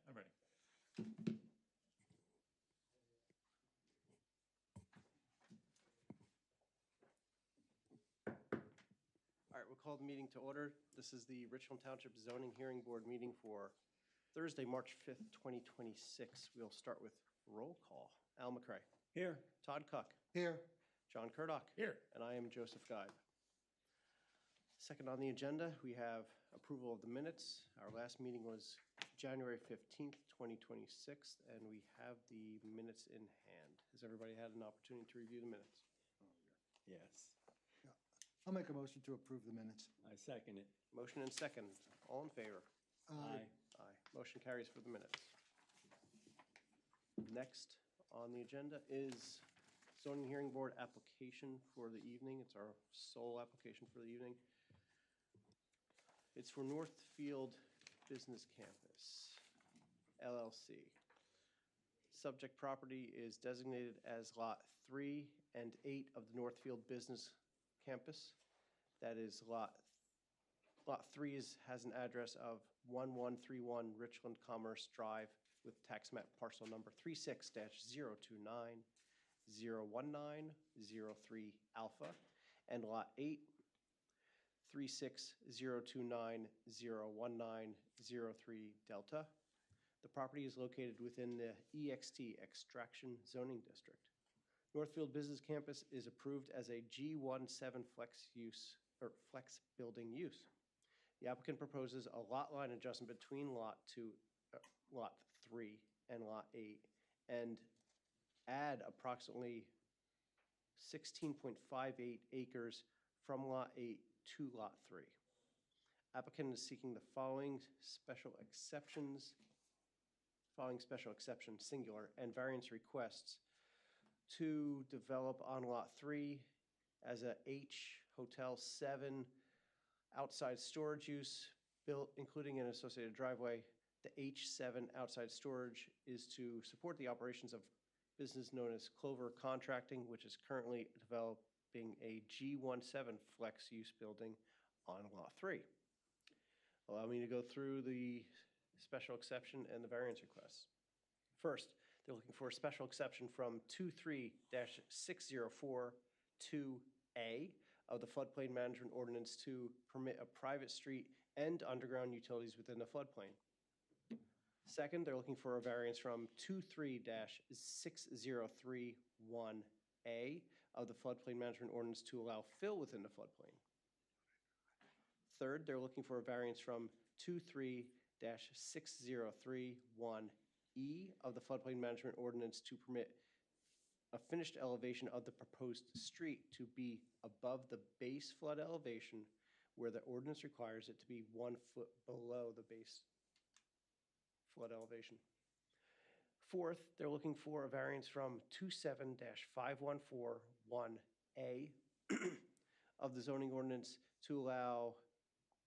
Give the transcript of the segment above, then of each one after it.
I'm ready. All right, we'll call the meeting to order. This is the Richland Township Zoning Hearing Board meeting for Thursday, March 5th, 2026. We'll start with roll call. Al McCray. Here. Todd Cuck. Here. John Kurdock. Here. And I am Joseph Guide. Second on the agenda, we have approval of the minutes. Our last meeting was January 15th, 2026, and we have the minutes in hand. Has everybody had an opportunity to review the minutes? Yes. I'll make a motion to approve the minutes. I second it. Motion and second. All in favor? Aye. Aye. Motion carries for the minutes. Next on the agenda is zoning hearing board application for the evening. It's our sole application for the evening. It's for Northfield Business Campus, LLC. Subject property is designated as Lot 3 and 8 of the Northfield Business Campus. That is Lot 3 has an address of 1131 Richland Commerce Drive with tax map parcel number 36-029-019-03 Alpha, and Lot 8, 36-029-019-03 Delta. The property is located within the EXT Extraction Zoning District. Northfield Business Campus is approved as a G17 flex building use. The applicant proposes a lot line adjustment between Lot 3 and Lot 8 and add approximately 16.58 acres from Lot 8 to Lot 3. Applicant is seeking the following special exceptions, singular, and variance requests to develop on Lot 3 as a H Hotel 7 outside storage use built, including an associated driveway. The H7 outside storage is to support the operations of business known as Clover Contracting, which is currently developing a G17 flex use building on Lot 3. Allow me to go through the special exception and the variance requests. First, they're looking for a special exception from 23-6042A of the floodplain management ordinance to permit a private street and underground utilities within the floodplain. Second, they're looking for a variance from 23-6031A of the floodplain management ordinance to allow fill within the floodplain. Third, they're looking for a variance from 23-6031E of the floodplain management ordinance to permit a finished elevation of the proposed street to be above the base flood elevation where the ordinance requires it to be 1 foot below the base flood elevation. Fourth, they're looking for a variance from 27-5141A of the zoning ordinance to allow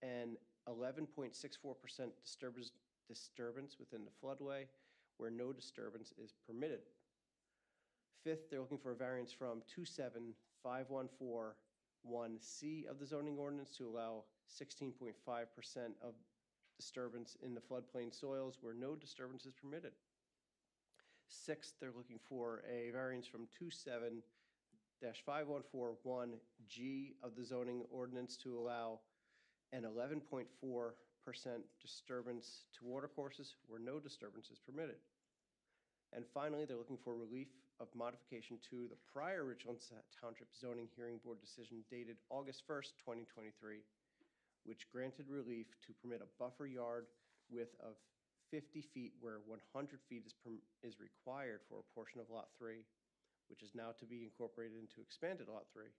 an 11.64% disturbance within the floodway where no disturbance is permitted. Fifth, they're looking for a variance from 27514(1)C of the zoning ordinance to allow 16.5% of disturbance in the floodplain soils where no disturbance is permitted. Sixth, they're looking for a variance from 27-5141G of the zoning ordinance to allow an 11.4% disturbance to watercourses where no disturbance is permitted. And finally, they're looking for relief of modification to the prior Richland Township Zoning Hearing Board decision dated August 1st, 2023, which granted relief to permit a buffer yard width of 50 feet where 100 feet is required for a portion of Lot 3, which is now to be incorporated into expanded Lot 3.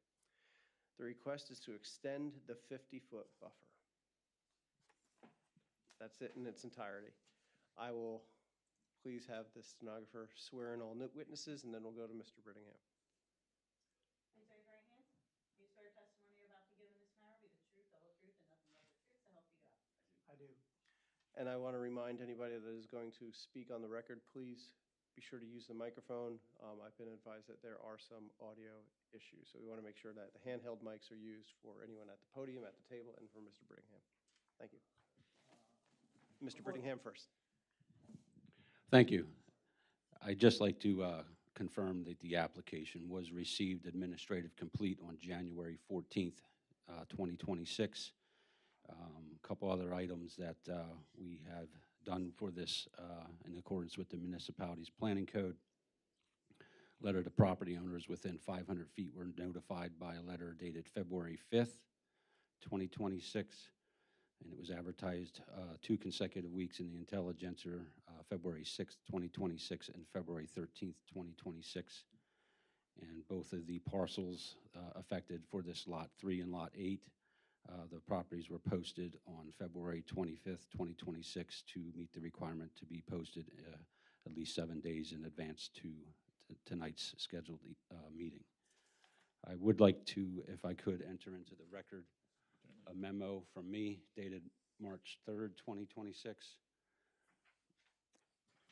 The request is to extend the 50-foot buffer. That's it in its entirety. I will please have the stenographer swear in all witnesses, and then we'll go to Mr. Brittingham. Please raise your right hand. Do you swear testimony you're about to give in this matter will be the truth, the whole truth, and nothing but the truth, so help you God? I do. And I want to remind anybody that is going to speak on the record, please be sure to use the microphone. I've been advised that there are some audio issues, so we want to make sure that the handheld mics are used for anyone at the podium, at the table, and for Mr. Brittingham. Thank you. Mr. Brittingham first. Thank you. I'd just like to confirm that the application was received administrative complete on January 14th, 2026. A couple other items that we have done for this in accordance with the municipality's planning code. Letter to property owners within 500 feet were notified by a letter dated February 5th, 2026, and it was advertised 2 consecutive weeks in the Intelligencer, February 6th, 2026, and February 13th, 2026. And both of the parcels affected for this Lot 3 and Lot 8, the properties were posted on February 25th, 2026 to meet the requirement to be posted at least 7 days in advance to tonight's scheduled meeting. I would like to, if I could, enter into the record a memo from me dated March 3rd, 2026.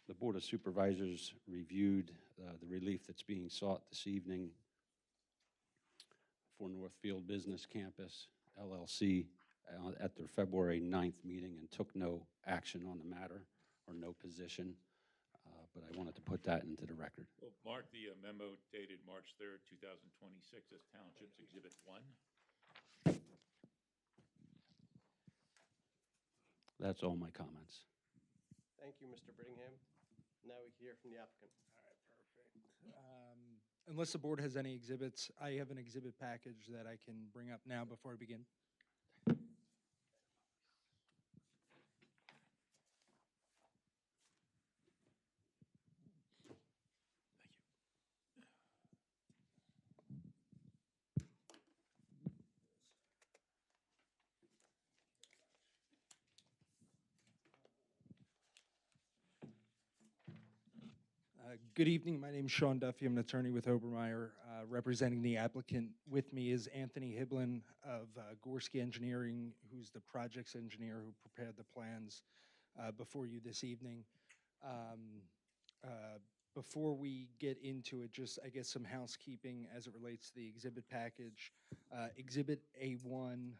The Board of Supervisors reviewed the relief that's being sought this evening for Northfield Business Campus, LLC, at their February 9th meeting and took no action on the matter or no position. But I wanted to put that into the record. Well, mark the memo dated March 3rd, 2026 as Township's Exhibit 1. That's all my comments. Thank you, Mr. Brittingham. Now we can hear from the applicant. Unless the board has any exhibits, I have an exhibit package that I can bring up now before I begin. Good evening. My name is Sean Duffy. I'm an attorney with Obermeyer. Representing the applicant with me is Anthony Hiblin of Gorski Engineering, who's the projects engineer who prepared the plans before you this evening. Before we get into it, just, I guess, some housekeeping as it relates to the exhibit package. Exhibit A1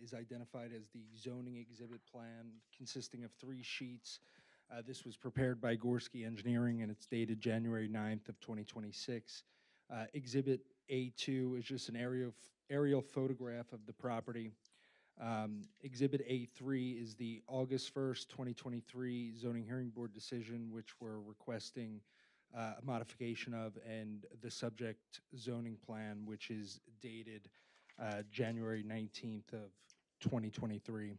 is identified as the zoning exhibit plan consisting of 3 sheets. This was prepared by Gorski Engineering, and it's dated January 9th of 2026. Exhibit A2 is just an aerial photograph of the property. Exhibit A3 is the August 1st, 2023 Zoning Hearing Board decision, which we're requesting a modification of, and the subject zoning plan, which is dated January 19th of 2023.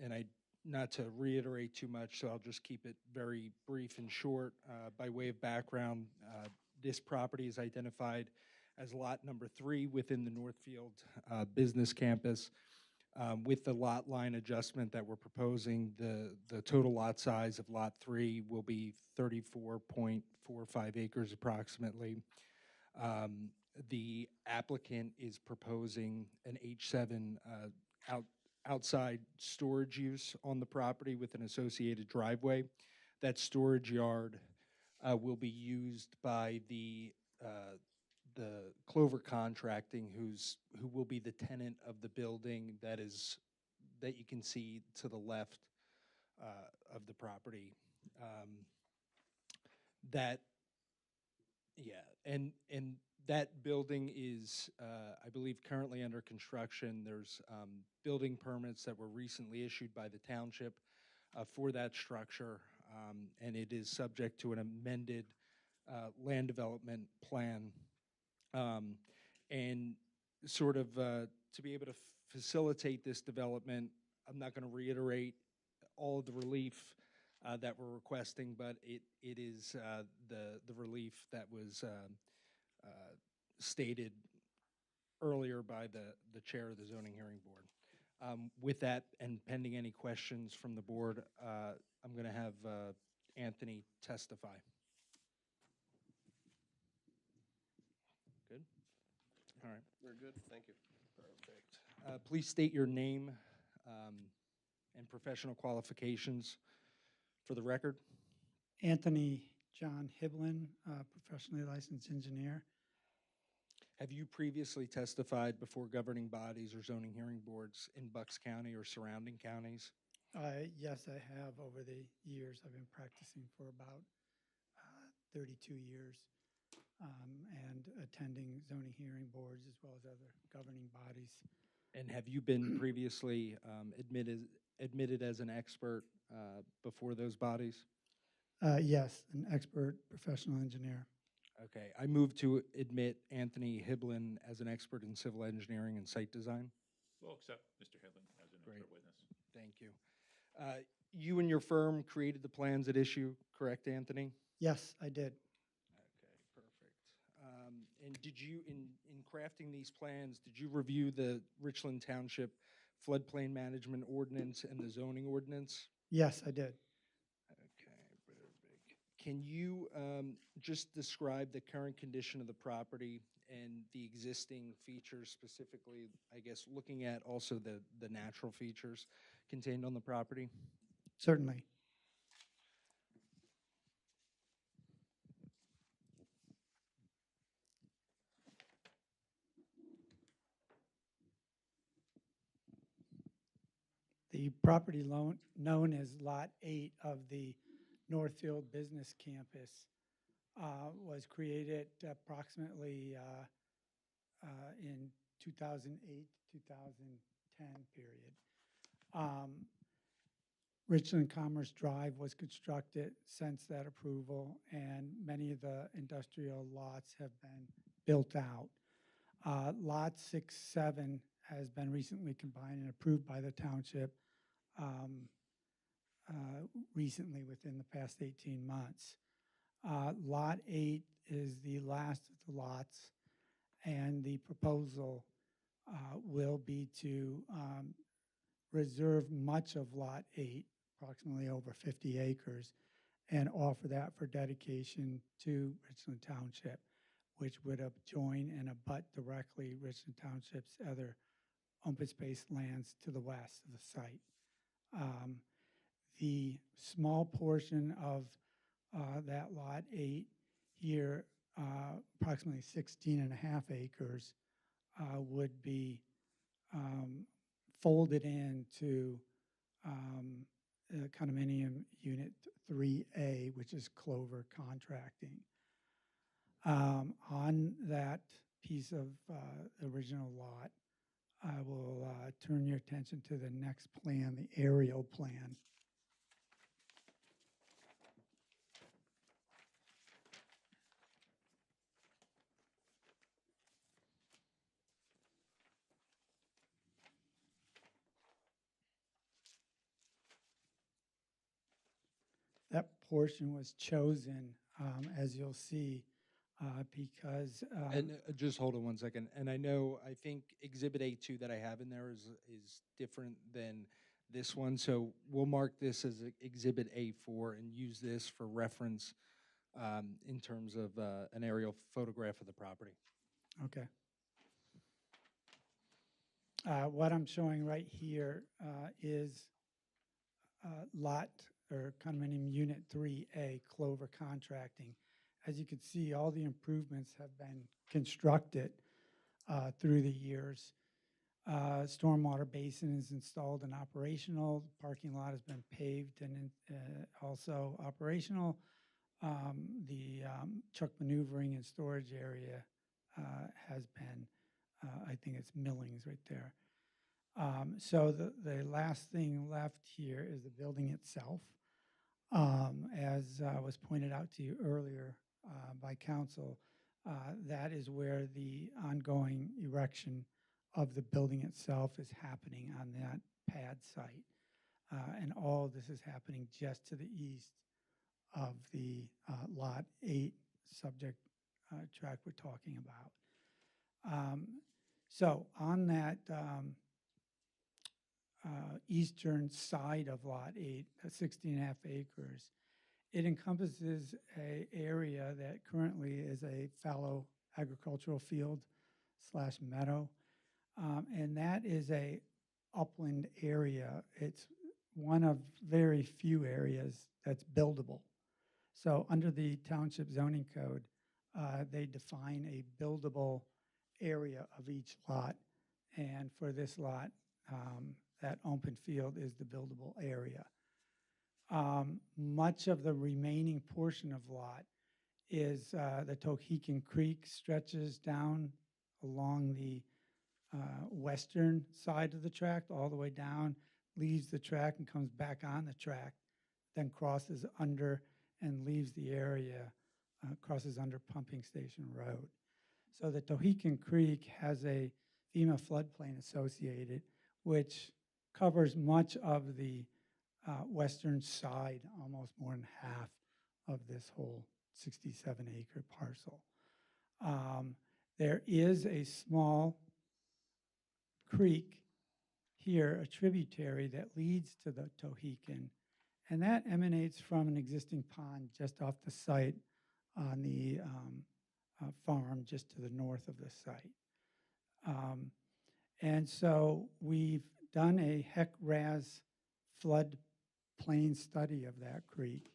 And not to reiterate too much, so I'll just keep it very brief and short. By way of background, this property is identified as lot number 3 within the Northfield Business Campus. With the lot line adjustment that we're proposing, the total lot size of lot 3 will be 34.45 acres approximately. The applicant is proposing an H7 outside storage use on the property with an associated driveway. That storage yard will be used by the Clover Contracting, who will be the tenant of the building that you can see to the left of the property. And that building is, I believe, currently under construction. There's building permits that were recently issued by the township for that structure, and it is subject to an amended land development plan. And sort of to be able to facilitate this development, I'm not going to reiterate all of the relief that we're requesting, but it is the relief that was stated earlier by the chair of the Zoning Hearing Board. With that, and pending any questions from the board, I'm going to have Anthony testify. Good? All right. We're good, thank you. Perfect. Please state your name and professional qualifications for the record. Anthony John Hiblin, professionally licensed engineer. Have you previously testified before governing bodies or zoning hearing boards in Bucks County or surrounding counties? Yes, I have over the years. I've been practicing for about 32 years and attending zoning hearing boards as well as other governing bodies. And have you been previously admitted as an expert before those bodies? Yes, an expert professional engineer. Okay, I move to admit Anthony Hiblin as an expert in civil engineering and site design. We'll accept Mr. Hedlund as an Great. expert witness. Thank you. You and your firm created the plans at issue, correct, Anthony? Yes, I did. Okay, perfect. And did you, in crafting these plans, did you review the Richland Township floodplain management ordinance and the zoning ordinance? Yes, I did. Okay, perfect. Can you just describe the current condition of the property and the existing features, specifically, I guess, looking at also the natural features contained on the property? Certainly. The property known as Lot 8 of the Northfield Business Campus was created approximately in 2008, 2010 period. Richland Commerce Drive was constructed since that approval, and many of the industrial lots have been built out. Lot 6, 7 has been recently combined and approved by the township recently within the past 18 months. Lot 8 is the last of the lots, and the proposal will be to reserve much of Lot 8, approximately over 50 acres, and offer that for dedication to Richland Township, which would join and abut directly Richland Township's other open space lands to the west of the site. The small portion of that Lot 8 here, approximately 16 and a half acres, would be folded into condominium unit 3A, which is Clover Contracting. On that piece of original lot, I will turn your attention to the next plan, the aerial plan. That portion was chosen, as you'll see, because And just hold on one second. And I think Exhibit A2 that I have in there is different than this one. So we'll mark this as Exhibit A4 and use this for reference in terms of an aerial photograph of the property. okay. What I'm showing right here is lot or condominium unit 3A, Clover Contracting. As you can see, all the improvements have been constructed through the years. Stormwater basin is installed and operational. The parking lot has been paved and also operational. The truck maneuvering and storage area has been, I think it's Millings right there. So the last thing left here is the building itself. As was pointed out to you earlier by council, that is where the ongoing erection of the building itself is happening on that pad site. And all of this is happening just to the east of the Lot 8 subject track we're talking about. So on that eastern side of Lot 8, 16.5 acres, it encompasses an area that currently is a fallow agricultural field / meadow. And that is a upland area. It's one of very few areas that's buildable. So under the township zoning code, they define a buildable area of each lot. And for this lot, that open field is the buildable area. Much of the remaining portion of lot is the Tohickon Creek stretches down along the western side of the tract, all the way down, leaves the track and comes back on the track, then crosses under and leaves the area, crosses under Pumping Station Road. So the Tohickon Creek has a FEMA floodplain associated, which covers much of the western side, almost more than half of this whole 67-acre parcel. There is a small creek here, a tributary that leads to the Tohickon, and that emanates from an existing pond just off the site on the farm just to the north of the site. And so we've done a HEC-RAS flood plain study of that creek,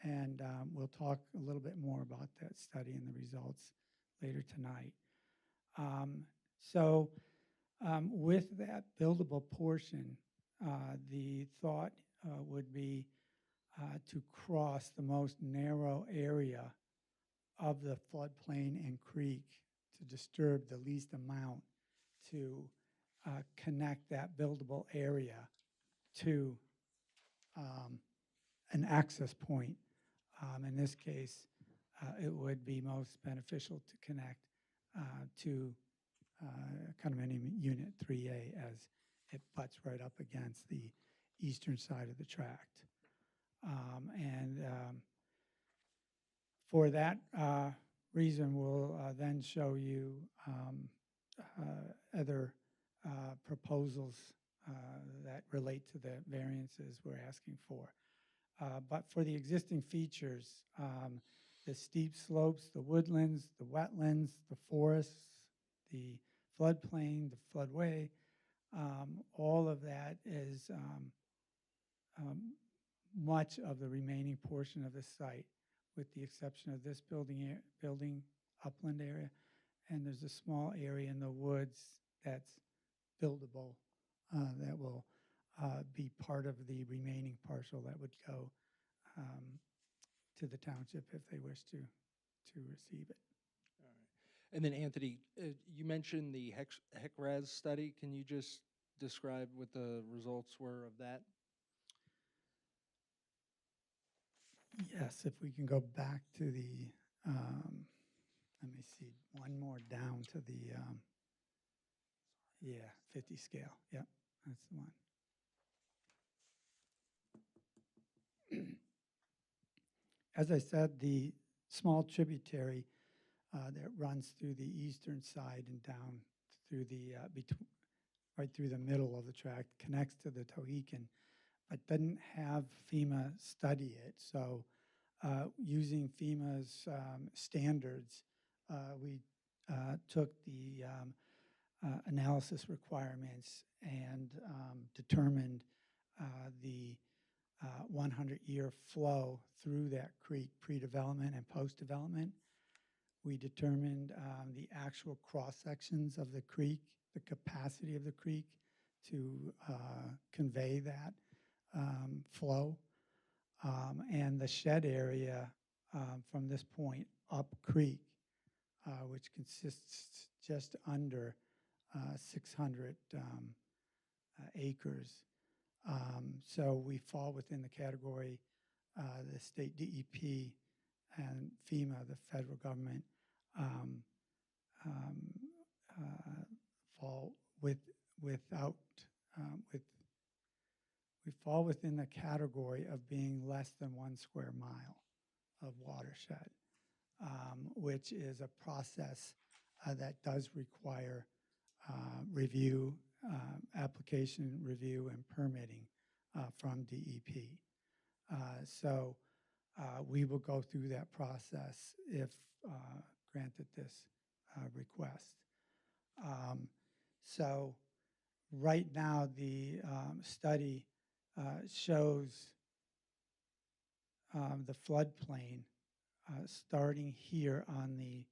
and we'll talk a little bit more about that study and the results later tonight. With that buildable portion, the thought would be to cross the most narrow area of the floodplain and creek to disturb the least amount to connect that buildable area to an access point. In this case, it would be most beneficial to connect to condominium unit 3A as it butts right up against the eastern side of the tract. For that reason, we'll then show you other proposals that relate to the variances we're asking for. But for the existing features, the steep slopes, the woodlands, the wetlands, the forests, the floodplain, the floodway, all of that is much of the remaining portion of the site, with the exception of this building upland area, and there's a small area in the woods that's buildable that will be part of the remaining parcel that would go to the township if they wish to receive it. All right. And then Anthony, you mentioned the HEC-RAS study. Can you just describe what the results were of that? Yes, if we can go back to the, let me see, one more down to the, 50 scale. Yep, that's the one. As I said, the small tributary that runs through the eastern side and down through the, right through the middle of the tract, connects to the Tohickon, but doesn't have FEMA study it. So using FEMA's standards, we took the analysis requirements and determined the 100-year flow through that creek pre-development and post-development. We determined the actual cross-sections of the creek, the capacity of the creek to convey that flow, and the shed area from this point up creek, which consists just under 600 acres. So we fall within the category, the state DEP and FEMA, the federal government, fall we fall within the category of being less than 1 square mile of watershed, which is a process that does require review, application review and permitting from DEP. So we will go through that process if granted this request. So right now the study shows the floodplain starting here on the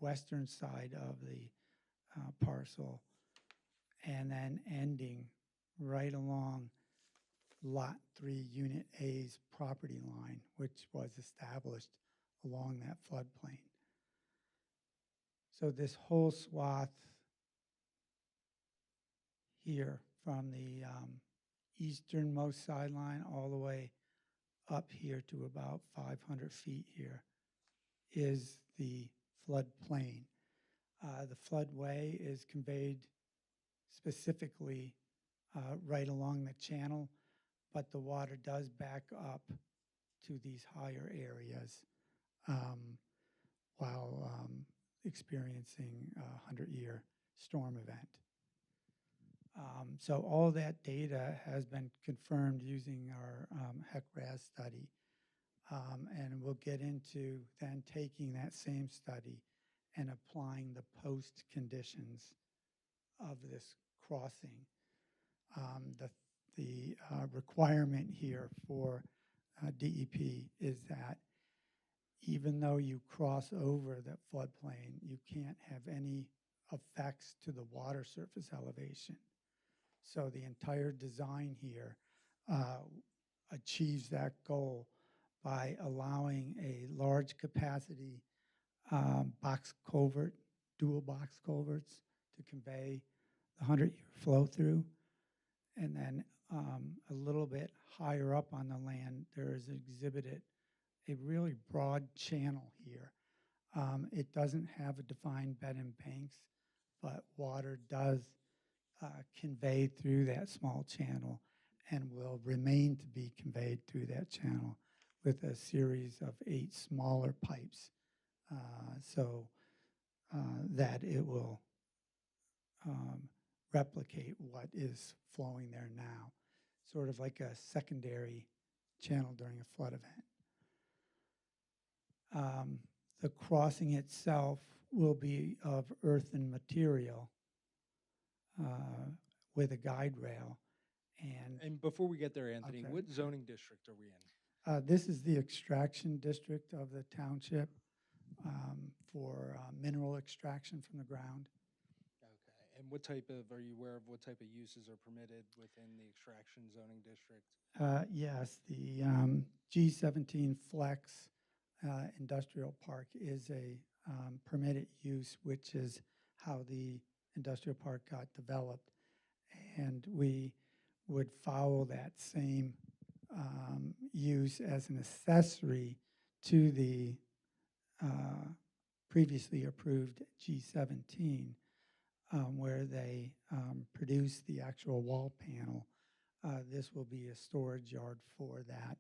western side of the parcel and then ending right along Lot 3, Unit A's property line, which was established along that floodplain. So this whole swath here from the easternmost sideline all the way up here to about 500 feet here is the floodplain. The floodway is conveyed specifically right along the channel, but the water does back up to these higher areas while experiencing a 100-year storm event. So all that data has been confirmed using our HEC-RAS study. And we'll get into then taking that same study and applying the post conditions of this crossing. The requirement here for DEP is that even though you cross over the floodplain, you can't have any effects to the water surface elevation. So the entire design here achieves that goal by allowing a large capacity box culvert, dual box culverts to convey the 100-year flow through. And then a little bit higher up on the land, there is exhibited a really broad channel here. It doesn't have a defined bed and banks, but water does convey through that small channel and will remain to be conveyed through that channel with a series of 8 smaller pipes so that it will replicate what is flowing there now, sort of like a secondary channel during a flood event. The crossing itself will be of earthen material with a guide rail. And before we get there, Anthony, sorry. what zoning district are we in? This is the extraction district of the township for mineral extraction from the ground. Okay. And are you aware of what type of uses are permitted within the extraction zoning district? Yes, the G17 Flex Industrial Park is a permitted use, which is how the industrial park got developed. And we would follow that same use as an accessory to the previously approved G17, where they produce the actual wall panel. This will be a storage yard for that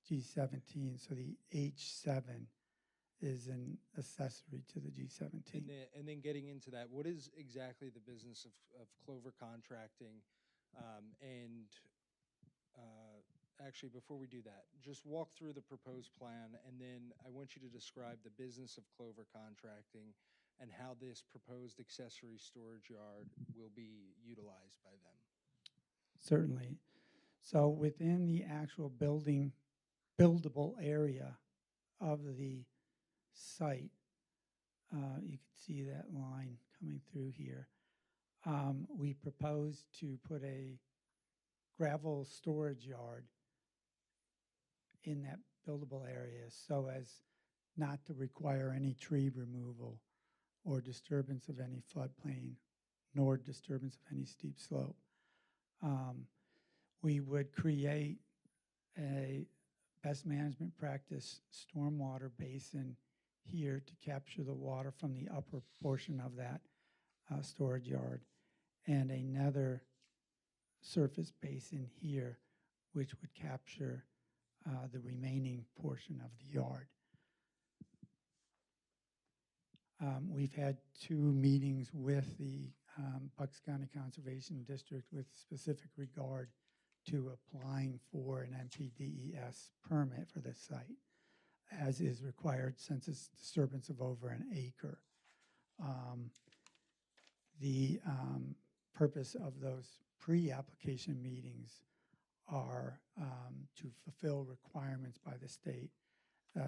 G17. So the H7 is an accessory to the G17. And then getting into that, what is exactly the business of Clover Contracting? Actually, before we do that, just walk through the proposed plan, and then I want you to describe the business of Clover Contracting and how this proposed accessory storage yard will be utilized by them. Certainly. So within the actual buildable area of the site, you can see that line coming through here. We propose to put a gravel storage yard in that buildable area so as not to require any tree removal or disturbance of any floodplain, nor disturbance of any steep slope. We would create a best management practice stormwater basin here to capture the water from the upper portion of that storage yard, and another surface basin here which would capture the remaining portion of the yard. We've had 2 meetings with the Bucks County Conservation District with specific regard to applying for an NPDES permit for this site, as is required since it's disturbance of over an acre. The purpose of those pre-application meetings are to fulfill requirements by the state.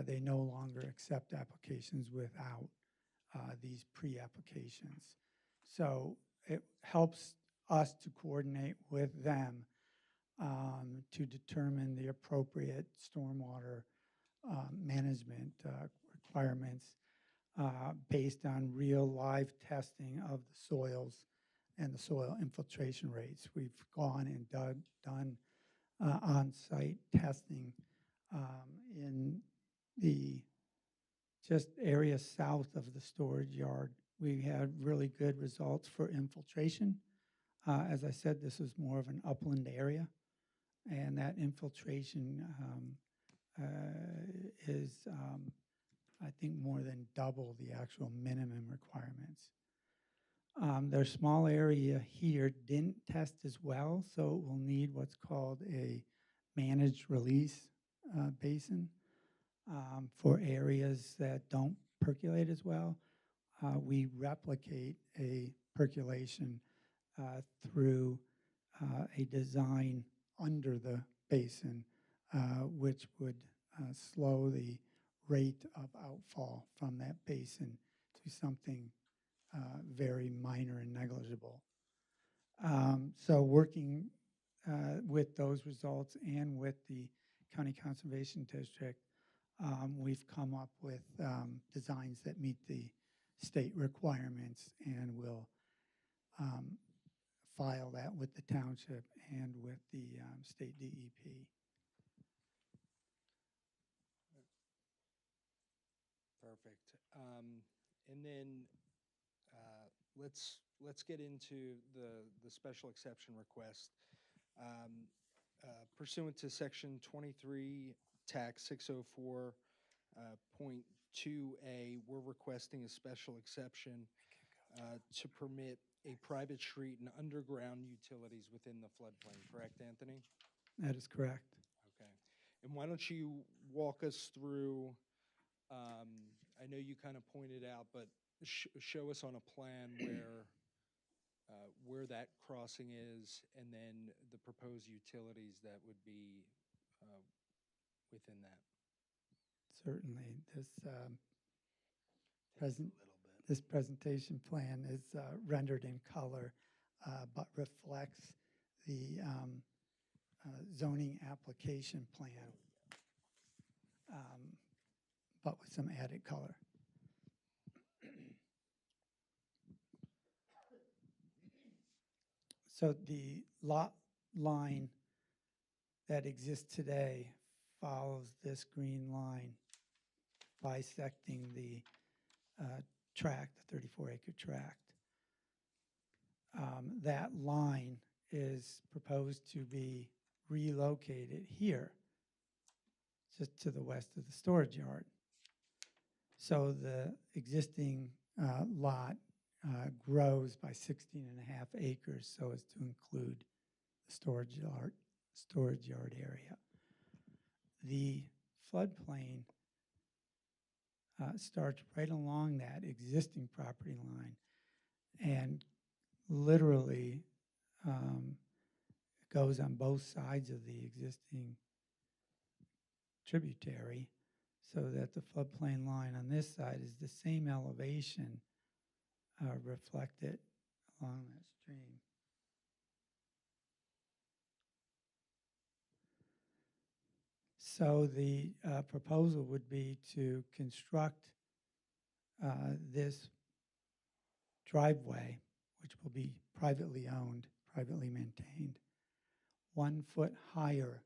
They no longer accept applications without these pre-applications. So it helps us to coordinate with them to determine the appropriate stormwater management requirements based on real live testing of the soils and the soil infiltration rates. We've gone and done on-site testing in the just area south of the storage yard. We had really good results for infiltration. As I said, this is more of an upland area, and that infiltration is, I think, more than double the actual minimum requirements. Their small area here didn't test as well, so it will need what's called a managed release basin for areas that don't percolate as well. We replicate a percolation through a design under the basin, which would slow the rate of outfall from that basin to something very minor and negligible. So working with those results and with the County Conservation District, we've come up with designs that meet the state requirements, and will file that with the township and with the state DEP. Perfect. And then let's get into the special exception request. Pursuant to Section 23, Tax 604.2A, we're requesting a special exception to permit a private street and underground utilities within the floodplain, correct, Anthony? That is correct. Okay. And why don't you walk us through, I know you kind of pointed out, but show us on a plan where that crossing is, and then the proposed utilities that would be within that. Certainly. This presentation plan is rendered in color, but reflects the zoning application plan, but with some added color. So the lot line that exists today follows this green line, bisecting the tract, the 34-acre tract. That line is proposed to be relocated here, just to the west of the storage yard. So the existing lot grows by 16.5 acres so as to include the storage yard area. The floodplain starts right along that existing property line and literally goes on both sides of the existing tributary, so that the floodplain line on this side is the same elevation reflected along that stream. So the proposal would be to construct this driveway, which will be privately owned, privately maintained, 1 foot higher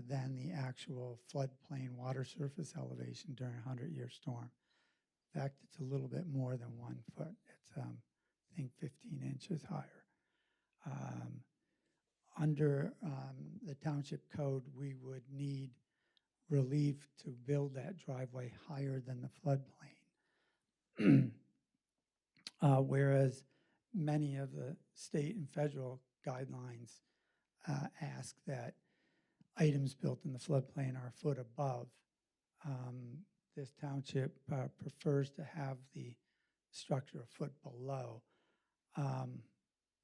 than the actual floodplain water surface elevation during a 100-year storm. In fact, it's a little bit more than 1 foot. It's, I think, 15 inches higher. Under the township code, we would need relief to build that driveway higher than the floodplain. Whereas many of the state and federal guidelines ask that items built in the floodplain are a foot above. This township prefers to have the structure a foot below.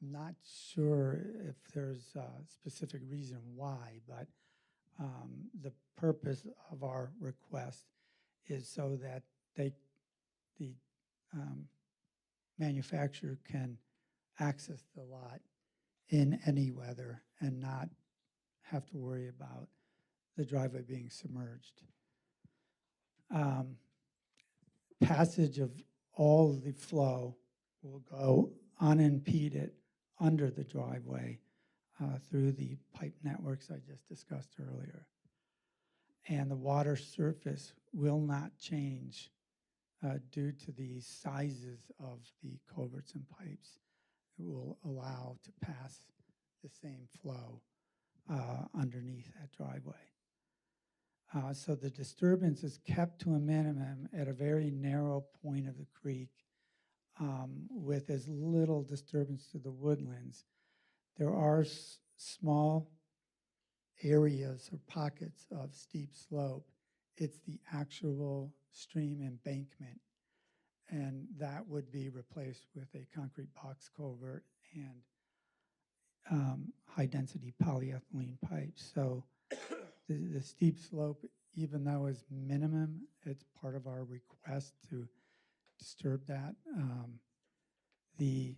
Not sure if there's a specific reason why, but the purpose of our request is so that the manufacturer can access the lot in any weather and not have to worry about the driveway being submerged. Passage of all the flow will go unimpeded under the driveway through the pipe networks I just discussed earlier. And the water surface will not change due to the sizes of the culverts and pipes. It will allow to pass the same flow underneath that driveway. So the disturbance is kept to a minimum at a very narrow point of the creek with as little disturbance to the woodlands. There are small areas or pockets of steep slope. It's the actual stream embankment, and that would be replaced with a concrete box culvert and high-density polyethylene pipes. So the steep slope, even though is minimum, it's part of our request to disturb that. The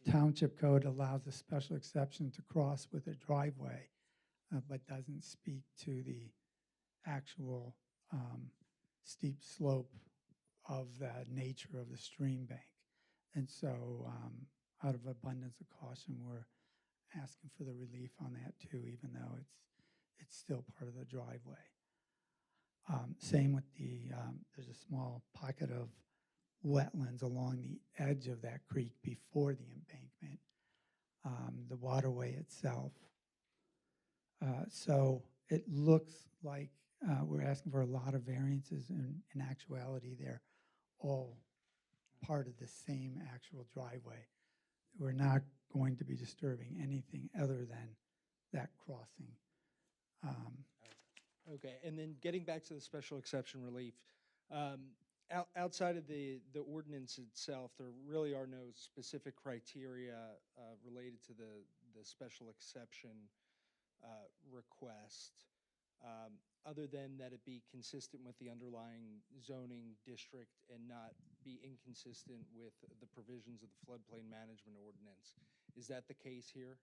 township code allows a special exception to cross with a driveway, but doesn't speak to the actual steep slope of the nature of the stream bank. And so out of abundance of caution, we're asking for the relief on that too, even though it's still part of the driveway. Same with there's a small pocket of wetlands along the edge of that creek before the embankment, the waterway itself. So it looks like we're asking for a lot of variances. In actuality, they're all part of the same actual driveway. We're not going to be disturbing anything other than that crossing. Okay, and then getting back to the special exception relief, outside of the ordinance itself, there really are no specific criteria related to the special exception request, other than that it be consistent with the underlying zoning district and not be inconsistent with the provisions of the floodplain management ordinance. Is that the case here?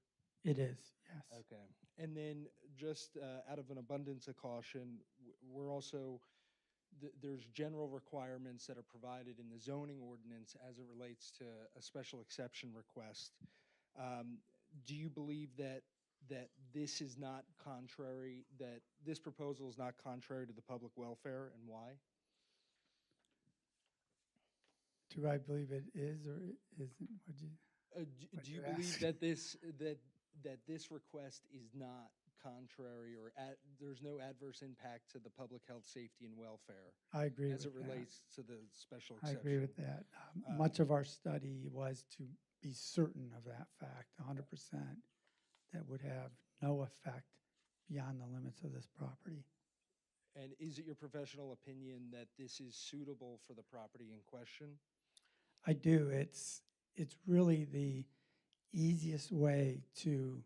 It is, yes. Okay. And then just out of an abundance of caution, we're also, there's general requirements that are provided in the zoning ordinance as it relates to a special exception request. Do you believe that this is not contrary, that this proposal is not contrary to the public welfare, and why? Do I believe it is or isn't? Would you? Do you you're believe asking. that this request is not contrary or there's no adverse impact to the public health, safety, and welfare I agree as it with that. relates to the special I exception? agree with that. Much of our study was to be certain of that fact, 100%, that would have no effect beyond the limits of this property. And is it your professional opinion that this is suitable for the property in question? I do. It's really the easiest way to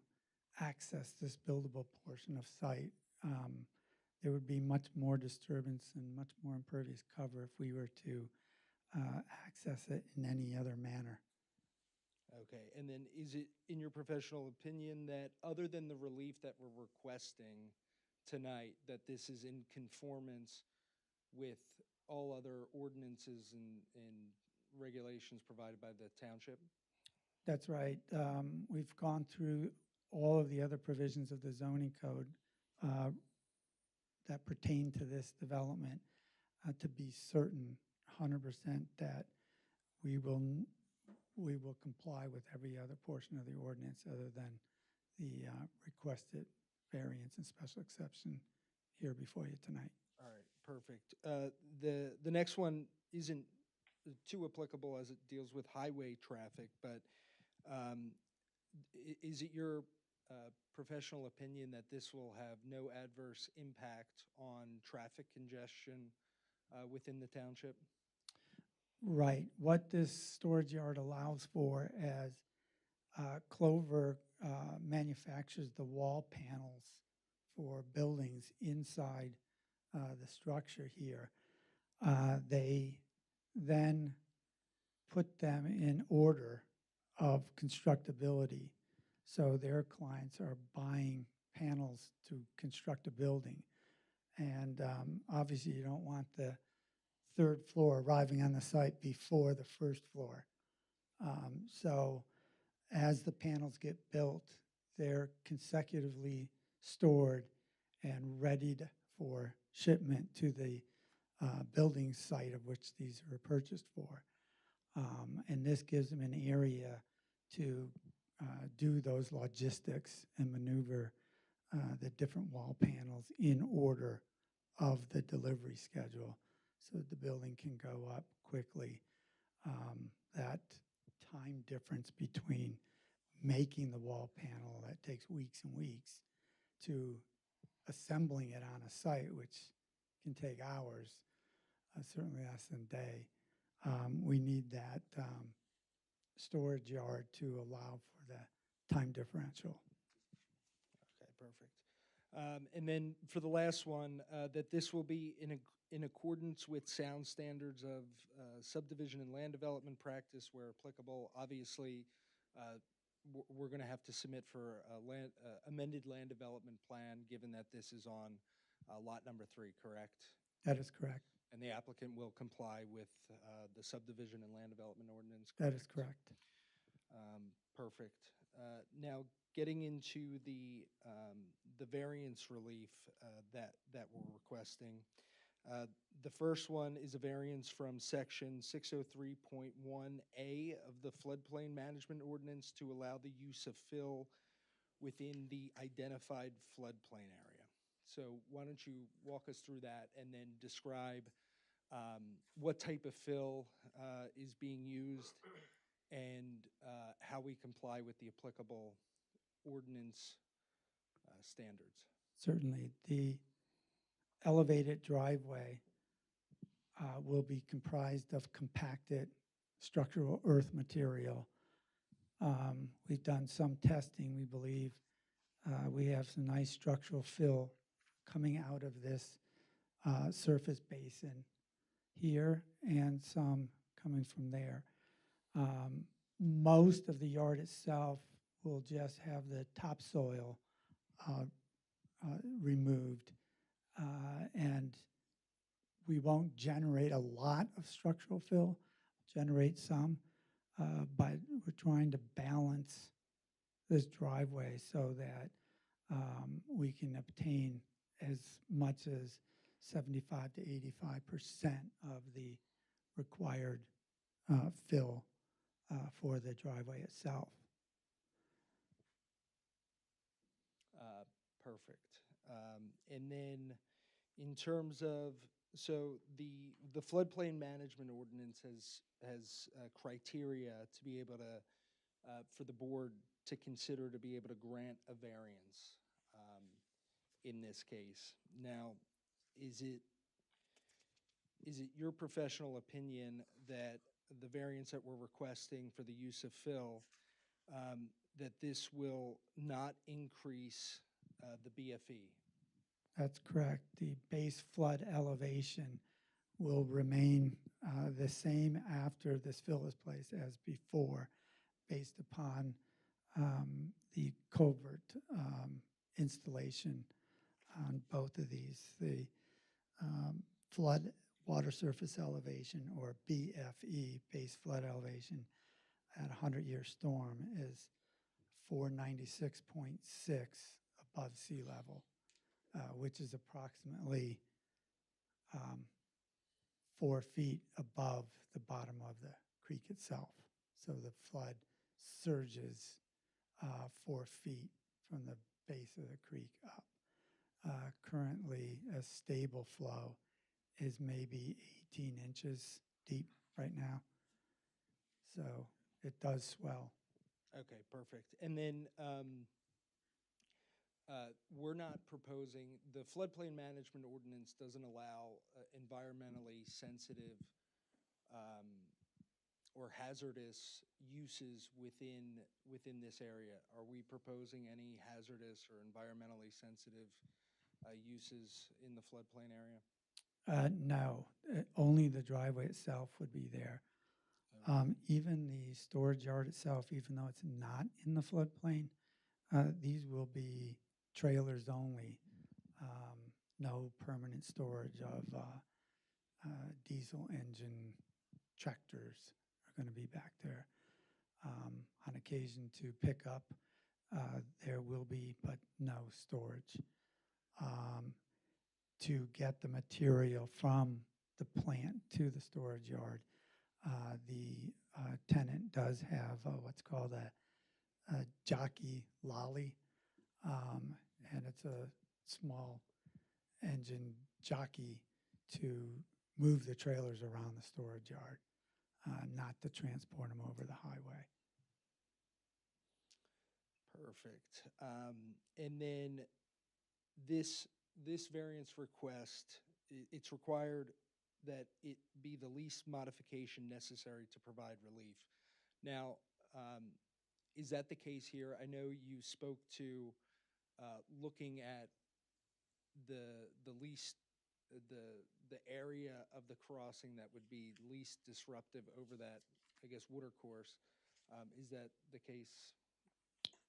access this buildable portion of site. There would be much more disturbance and much more impervious cover if we were to access it in any other manner. Okay, and then is it, in your professional opinion, that other than the relief that we're requesting tonight, that this is in conformance with all other ordinances and regulations provided by the township? That's right. We've gone through all of the other provisions of the zoning code that pertain to this development to be certain 100% that we will comply with every other portion of the ordinance other than the requested variance and special exception here before you tonight. All right, perfect. The next one isn't too applicable as it deals with highway traffic, but is it your professional opinion that this will have no adverse impact on traffic congestion within the township? Right. What this storage yard allows for, as Clover manufactures the wall panels for buildings inside the structure here, they then put them in order of constructability. So their clients are buying panels to construct a building. And obviously, you don't want the third floor arriving on the site before the first floor. So as the panels get built, they're consecutively stored and readied for shipment to the building site of which these are purchased for. And this gives them an area to do those logistics and maneuver the different wall panels in order of the delivery schedule so that the building can go up quickly. That time difference between making the wall panel that takes weeks and weeks to assembling it on a site, which can take hours, certainly less than a day. We need that storage yard to allow for the time differential. Okay, perfect. And then for the last one, that this will be in accordance with sound standards of subdivision and land development practice where applicable. Obviously, we're going to have to submit for a amended land development plan, given that this is on lot number 3, correct? That is correct. And the applicant will comply with the subdivision and land development ordinance? That is correct. Perfect. Now, getting into the variance relief that we're requesting. The first one is a variance from section 603.1A of the floodplain management ordinance to allow the use of fill within the identified floodplain area. So why don't you walk us through that and then describe what type of fill is being used and how we comply with the applicable ordinance standards. Certainly. The elevated driveway will be comprised of compacted structural earth material. We've done some testing. We believe we have some nice structural fill coming out of this surface basin here and some coming from there. Most of the yard itself will just have the topsoil removed, and we won't generate a lot of structural fill, generate some, but we're trying to balance this driveway so that we can obtain as much as 75 to 85% of the required fill for the driveway itself. Perfect. And then in terms of, so the floodplain management ordinance has criteria to be able to, for the board to consider to be able to grant a variance in this case. Now, is it your professional opinion that the variance that we're requesting for the use of fill, that this will not increase the BFE? That's correct. The base flood elevation will remain the same after this fill is placed as before, based upon the culvert installation on both of these. The flood water surface elevation, or BFE, base flood elevation, at a 100-year storm is 496.6 above sea level, which is approximately 4 feet above the bottom of the creek itself. So the flood surges 4 feet from the base of the creek up. Currently, a stable flow is maybe 18 inches deep right now. So it does swell. Okay, perfect. And then we're not proposing, the floodplain management ordinance doesn't allow environmentally sensitive or hazardous uses within this area. Are we proposing any hazardous or environmentally sensitive uses in the floodplain area? No, only the driveway itself would be there. Even the storage yard itself, even though it's not in the floodplain, these will be trailers only. No permanent storage of diesel engine tractors are going to be back there. On occasion to pick up, there will be, but no storage. To get the material from the plant to the storage yard, the tenant does have what's called a jockey lolly, and it's a small engine jockey to move the trailers around the storage yard, not to transport them over the highway. Perfect. And then this variance request, it's required that it be the least modification necessary to provide relief. Now, is that the case here? I know you spoke to looking at the least the area of the crossing that would be least disruptive over that, I guess, water course. Is that the case?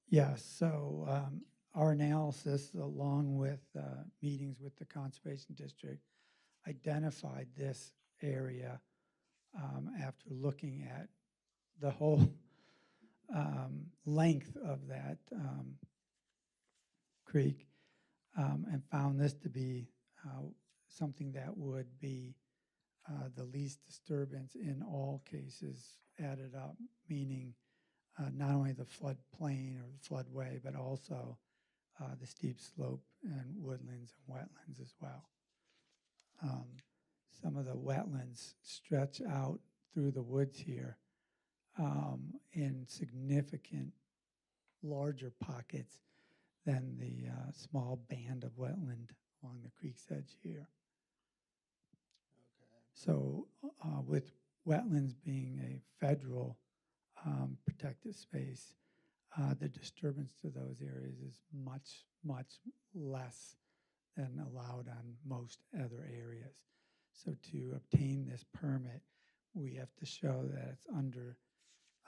Yes, so our analysis, along with meetings with the Conservation District, identified this area after looking at the whole length of that creek and found this to be something that would be the least disturbance in all cases added up, meaning not only the floodplain or the floodway, but also the steep slope and woodlands and wetlands as well. Some of the wetlands stretch out through the woods here in significant larger pockets than the small band of wetland along the creek's edge here. Okay. So with wetlands being a federal protected space, the disturbance to those areas is much, much less than allowed on most other areas. So to obtain this permit, we have to show that it's under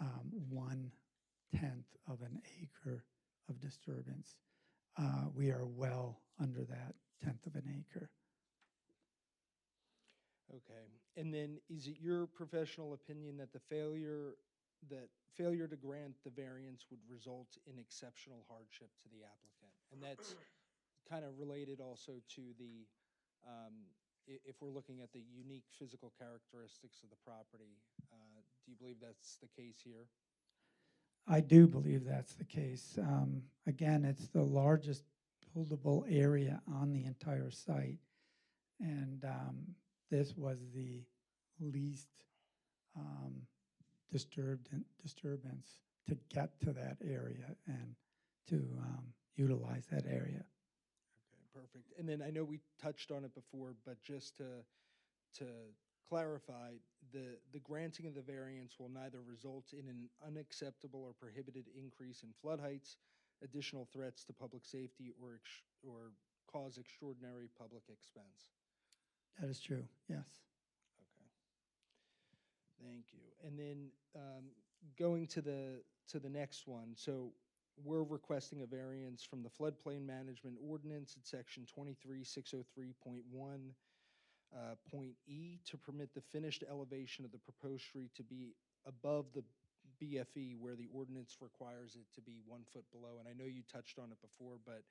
1/10 of an acre of disturbance. We are well under that 1/10 of an acre. Okay. And then is it your professional opinion that failure to grant the variance would result in exceptional hardship to the applicant? And that's kind of related also to the, if we're looking at the unique physical characteristics of the property, do you believe that's the case here? I do believe that's the case. Again, it's the largest buildable area on the entire site. And this was the least disturbance to get to that area and to utilize that area. Okay, perfect. And then I know we touched on it before, but just to clarify, the granting of the variance will neither result in an unacceptable or prohibited increase in flood heights, additional threats to public safety, or cause extraordinary public expense. That is true, yes. Okay. Thank you. And then going to the next one, so we're requesting a variance from the floodplain management ordinance at section 23603.1. Point E to permit the finished elevation of the proposed street to be above the BFE where the ordinance requires it to be 1 foot below. And I know you touched on it before, but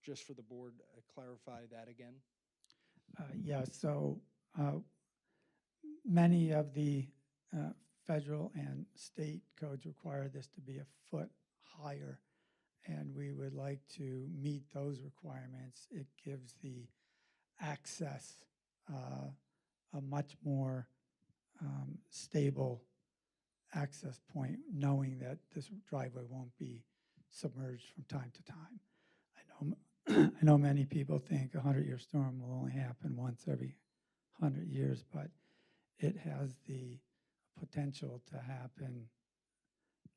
just for the board, clarify that again. Yeah, so many of the federal and state codes require this to be a foot higher, and we would like to meet those requirements. It gives the access a much more stable access point, knowing that this driveway won't be submerged from time to time. I know many people think a 100-year storm will only happen once every 100 years, but it has the potential to happen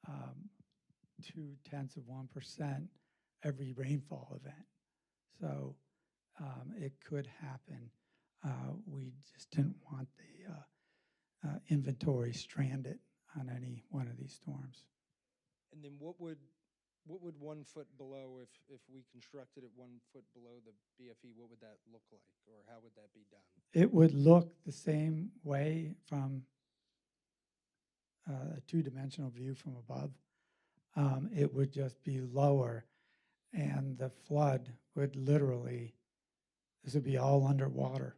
0.2% every rainfall event. So it could happen. We just didn't want the inventory stranded on any one of these storms. And then what would 1 foot below, if we constructed it 1 foot below the BFE, what would that look like, or how would that be done? It would look the same way from a two-dimensional view from above. It would just be lower, and the flood would literally, this would be all underwater,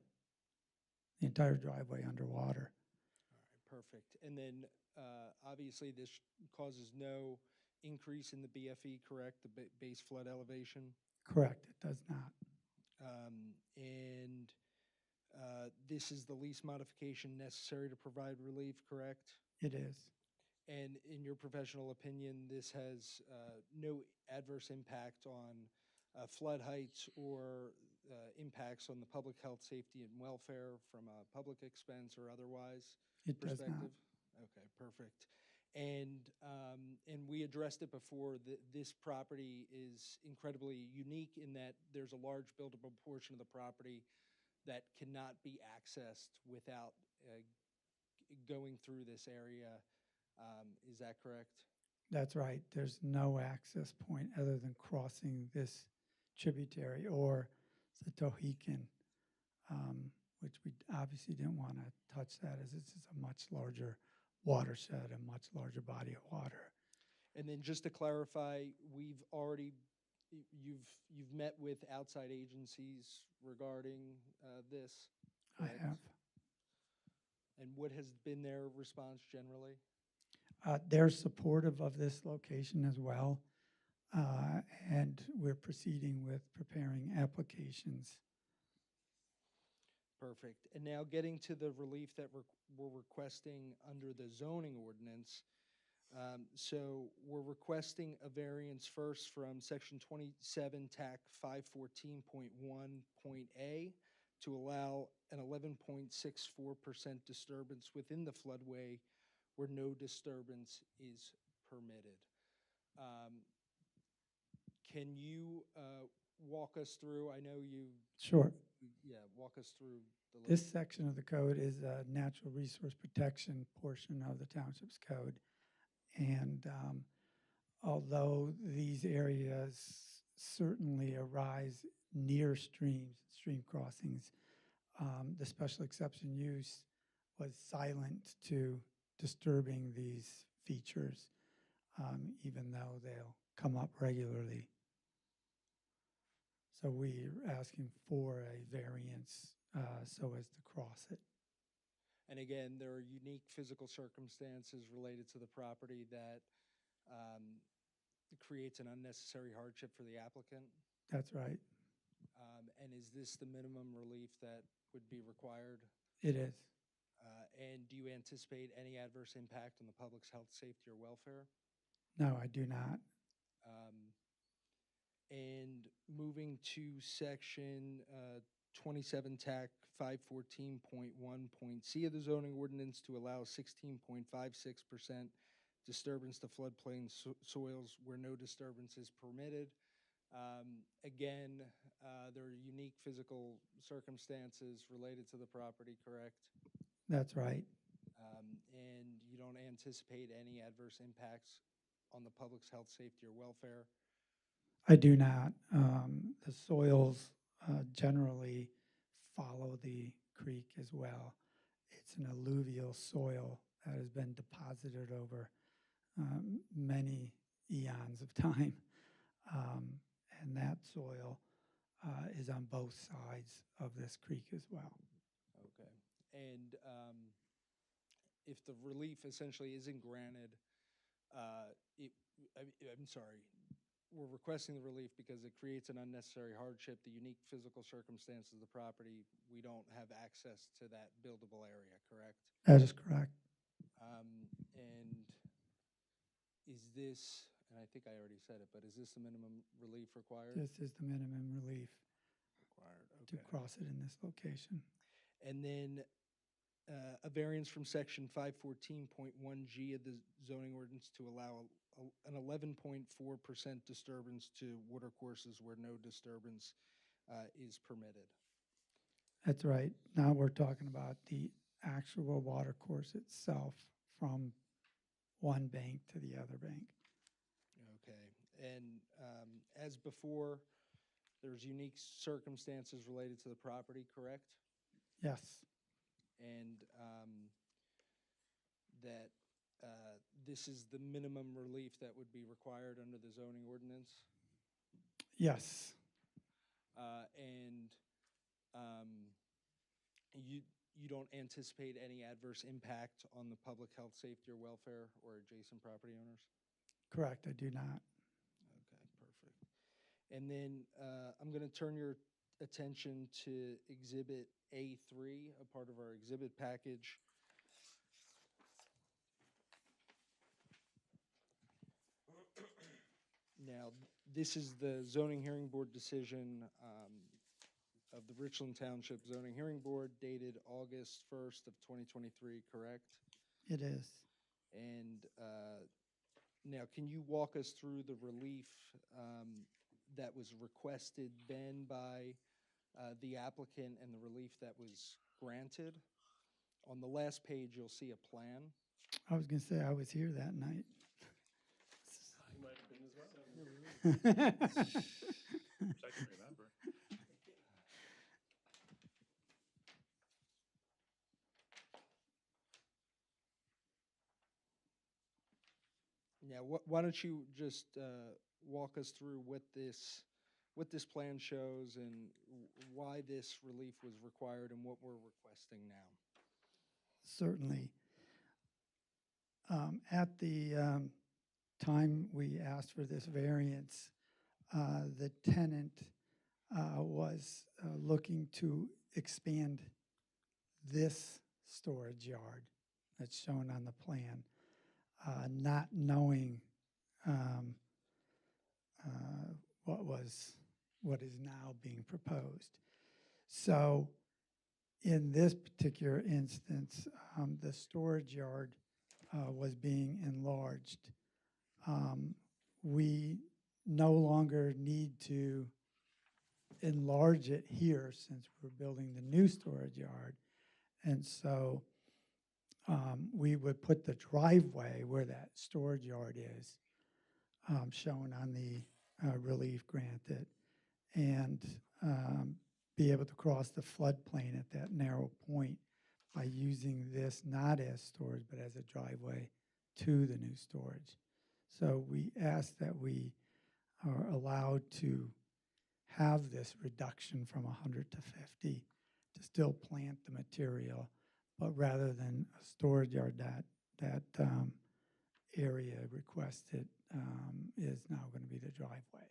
the entire driveway underwater. All right, perfect. And then, obviously, this causes no increase in the BFE, correct? The base flood elevation? Correct, it does not. And this is the least modification necessary to provide relief, correct? It is. And in your professional opinion, this has no adverse impact on flood heights or impacts on the public health, safety, and welfare from a public expense or otherwise It does not. perspective? Okay, perfect. And we addressed it before, this property is incredibly unique in that there's a large buildable portion of the property that cannot be accessed without going through this area. Is that correct? That's right. There's no access point other than crossing this tributary or the Tohican, which we obviously didn't want to touch that, as this is a much larger watershed, a much larger body of water. And then just to clarify, you've met with outside agencies regarding this? I correct? have. And what has been their response generally? They're supportive of this location as well, and we're proceeding with preparing applications. Perfect. And now getting to the relief that we're requesting under the zoning ordinance. So we're requesting a variance first from section 27 TAC 514.1.A to allow an 11.64% disturbance within the floodway where no disturbance is permitted. Can you walk us through, I know you. Sure. Yeah, walk us through the. This section of the code is a natural resource protection portion of the township's code. And although these areas certainly arise near streams, stream crossings, the special exception use was silent to disturbing these features, even though they'll come up regularly. So we're asking for a variance so as to cross it. And again, there are unique physical circumstances related to the property that creates an unnecessary hardship for the applicant. That's right. And is this the minimum relief that would be required? It is. And do you anticipate any adverse impact on the public's health, safety, or welfare? No, I do not. And moving to section 27 TAC 514.1.c of the zoning ordinance to allow 16.56% disturbance to floodplain soils where no disturbance is permitted. Again, there are unique physical circumstances related to the property, correct? That's right. And you don't anticipate any adverse impacts on the public's health, safety, or welfare? I do not. The soils generally follow the creek as well. It's an alluvial soil that has been deposited over many eons of time. And that soil is on both sides of this creek as well. Okay. And if the relief essentially isn't granted, I'm sorry, we're requesting the relief because it creates an unnecessary hardship, the unique physical circumstances of the property, we don't have access to that buildable area, correct? That is correct. And is this, and I think I already said it, but is this the minimum relief required? This is the minimum relief Required, to okay. cross it in this location. And then a variance from section 514.1G of the zoning ordinance to allow an 11.4% disturbance to watercourses where no disturbance is permitted. That's right. Now we're talking about the actual water course itself from one bank to the other bank. Okay, and as before, there's unique circumstances related to the property, correct? Yes, And that this is the minimum relief that would be required under the zoning ordinance? yes, And you don't anticipate any adverse impact on the public health, safety, or welfare or adjacent property owners? correct, I do not. Okay, perfect. And then I'm going to turn your attention to Exhibit A3, a part of our exhibit package. Now, this is the zoning hearing board decision of the Richland Township Zoning Hearing Board dated August 1st of 2023, correct? It is. And now, can you walk us through the relief that was requested then by the applicant and the relief that was granted? On the last page, you'll see a plan. I was going to say, I was here that night. You might have been as well. Which I can remember. Yeah, why don't you just walk us through what this plan shows and why this relief was required and what we're requesting now? Certainly. At the time we asked for this variance, the tenant was looking to expand this storage yard that's shown on the plan, not knowing what is now being proposed. So in this particular instance, the storage yard was being enlarged. We no longer need to enlarge it here since we're building the new storage yard. And so we would put the driveway where that storage yard is, shown on the relief granted, and be able to cross the floodplain at that narrow point by using this not as storage, but as a driveway to the new storage. So we ask that we are allowed to have this reduction from 100 to 50 to still plant the material, but rather than a storage yard, that area requested is now going to be the driveway.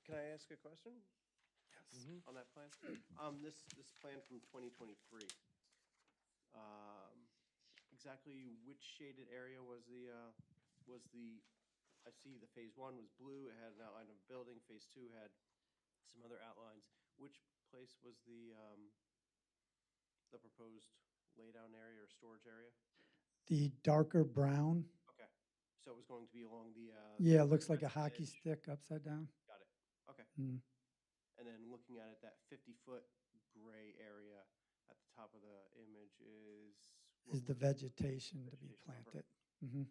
Can I ask a question Yes. on that plan? This plan from 2023, exactly which shaded area was the, I see the phase 1 was blue, it had an outline of a building, phase 2 had some other outlines. Which place was the proposed laydown area or storage area? The darker brown, Okay, so it was going to be along the. yeah, it looks like a west hockey edge. stick upside down. Got it, okay. Mm. And then looking at it, that 50-foot gray area at the top of the image is. Is the vegetation to be Vegetation buffer. planted. Mhm.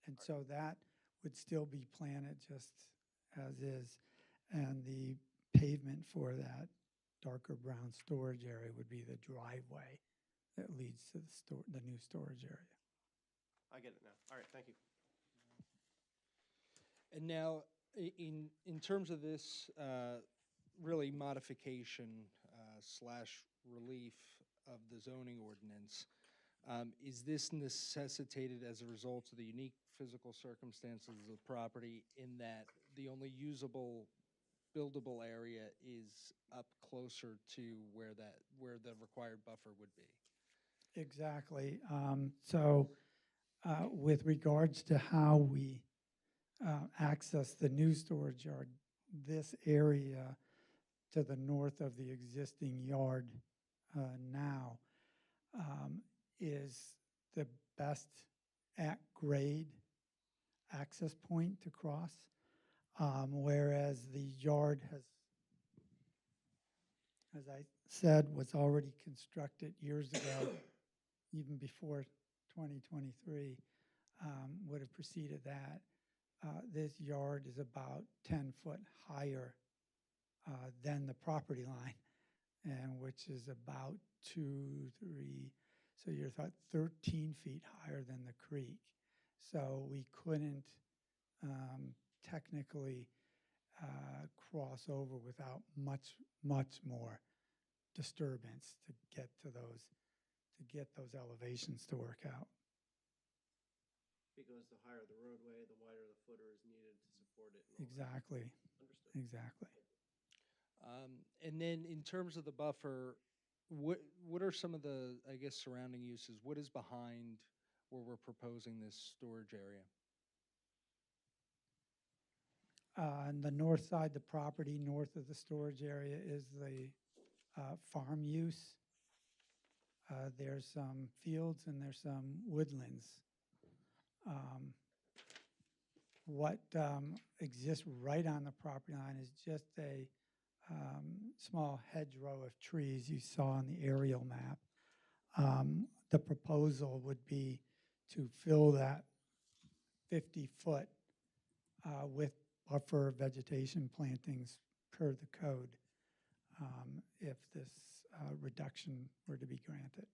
And so that would still be planted just as is, and the pavement for that darker brown storage area would be the driveway that leads to the new storage area. I get it now. All right, thank you. And now, in terms of this really modification slash relief of the zoning ordinance, is this necessitated as a result of the unique physical circumstances of the property in that the only usable buildable area is up closer to where the required buffer would be? Exactly. So with regards to how we access the new storage yard, this area to the north of the existing yard now is the best at grade access point to cross, whereas the yard has as I said, was already constructed years ago, even before 2023, would have preceded that. This yard is about 10 foot higher than the property line, and which is about 2, 3, so you're about 13 feet higher than the creek. So we couldn't technically cross over without much more disturbance to get those elevations to work out. Because the higher the roadway, the wider the footer is needed to support it. And all that. Exactly, Understood. exactly. And then in terms of the buffer, what are some of the, I guess, surrounding uses? What is behind where we're proposing this storage area? On the north side, the property north of the storage area is the farm use. There's some fields and there's some woodlands. What exists right on the property line is just a small hedgerow of trees you saw on the aerial map. The proposal would be to fill that 50-foot with buffer vegetation plantings per the code if this reduction were to be granted.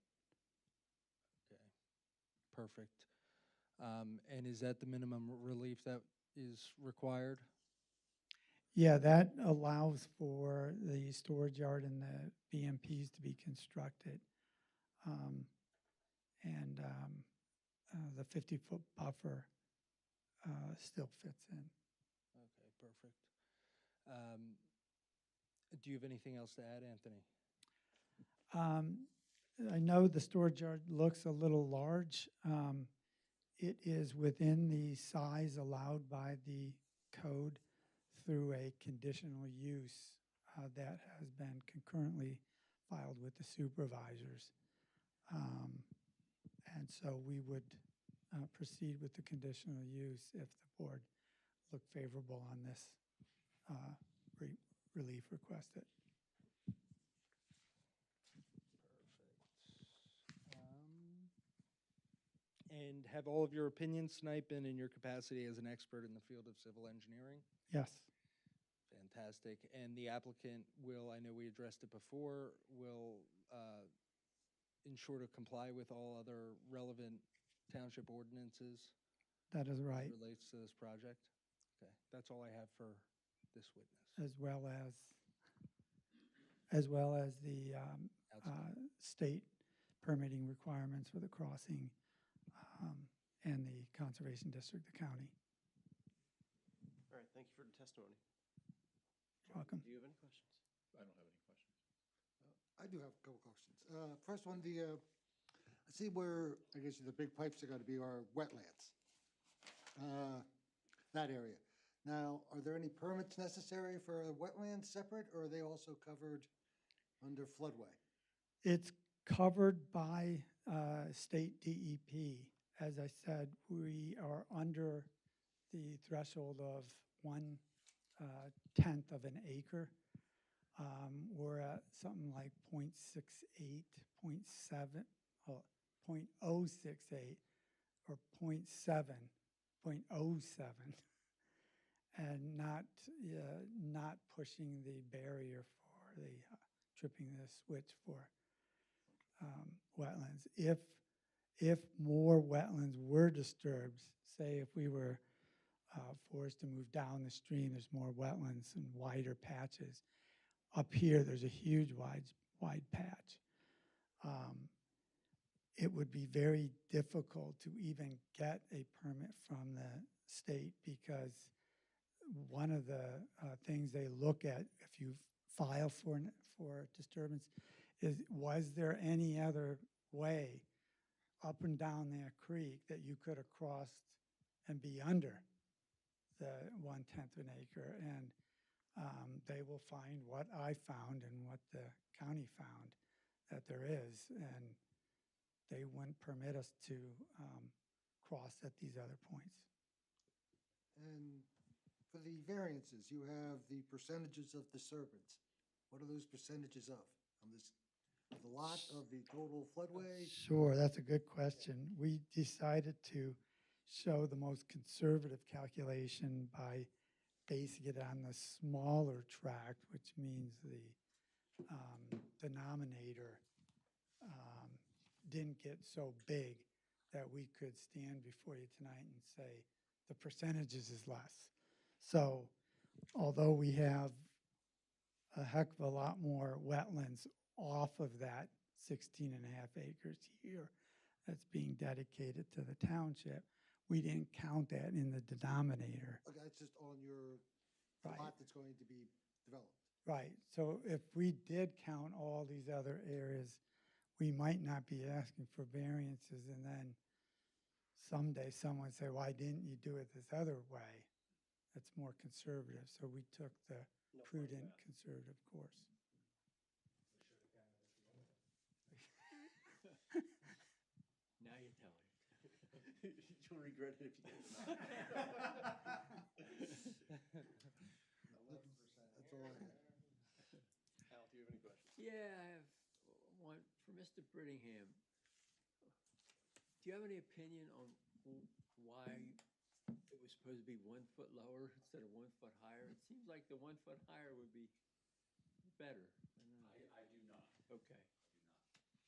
Okay, perfect. And is that the minimum relief that is required? Yeah, that allows for the storage yard and the BMPs to be constructed. And the 50-foot buffer still fits in. Okay, perfect. Do you have anything else to add, Anthony? I know the storage yard looks a little large. It is within the size allowed by the code through a conditional use that has been concurrently filed with the supervisors. And so we would proceed with the conditional use if the board looked favorable on this relief requested. And have all of your opinions tonight been in your capacity as an expert in the field of civil engineering? Yes, Fantastic. And the applicant will, I know we addressed it before, will ensure to comply with all other relevant township ordinances that is as right, it relates to this project? Okay, that's all I have for this witness. as well as the Outstanding. state permitting requirements for the crossing and the conservation district, the county. All right, thank you for the testimony. Welcome. Do you have any questions? I don't have any questions. I do have a couple questions. First one, I see where, I guess the big pipes are gonna be our wetlands. That area. Now, are there any permits necessary for a wetland separate, or are they also covered under floodway? It's covered by state DEP. As I said, we are under the threshold of 1/10 of an acre. We're at something like 0.68, 0.7, 0.068, or 0.7, and not pushing the barrier for the tripping the switch for wetlands. If more wetlands were disturbed, say if we were forced to move down the stream, there's more wetlands and wider patches. Up here, there's a huge wide patch. It would be very difficult to even get a permit from the state because one of the things they look at if you file for disturbance is, was there any other way up and down that creek that you could have crossed and be under the 1/10 of an acre? And they will find what I found and what the county found, that there is, and they wouldn't permit us to cross at these other points. And for the variances, you have the percentages of disturbance. What are those percentages of this, of the lot, of the total floodway? Sure, that's a good question. We decided to show the most conservative calculation by basing it on the smaller tract, which means the denominator didn't get so big that we could stand before you tonight and say the percentages is less. So although we have a heck of a lot more wetlands off of that 16 and a half acres here that's being dedicated to the township, we didn't count that in the denominator. Okay, that's just on your Right. lot that's going to be developed. Right, so if we did count all these other areas, we might not be asking for variances, and then someday someone say, why didn't you do it this other way? That's more conservative, so we took the No prudent, further. conservative course. Now you're telling. You'll regret it if you didn't. That's all I had. Al, do you have any questions? Yeah, I have one for Mr. Brittingham. Do you have any opinion on why it was supposed to be 1 foot lower instead of 1 foot higher? It seems like the 1 foot higher would be better. I do not. Okay.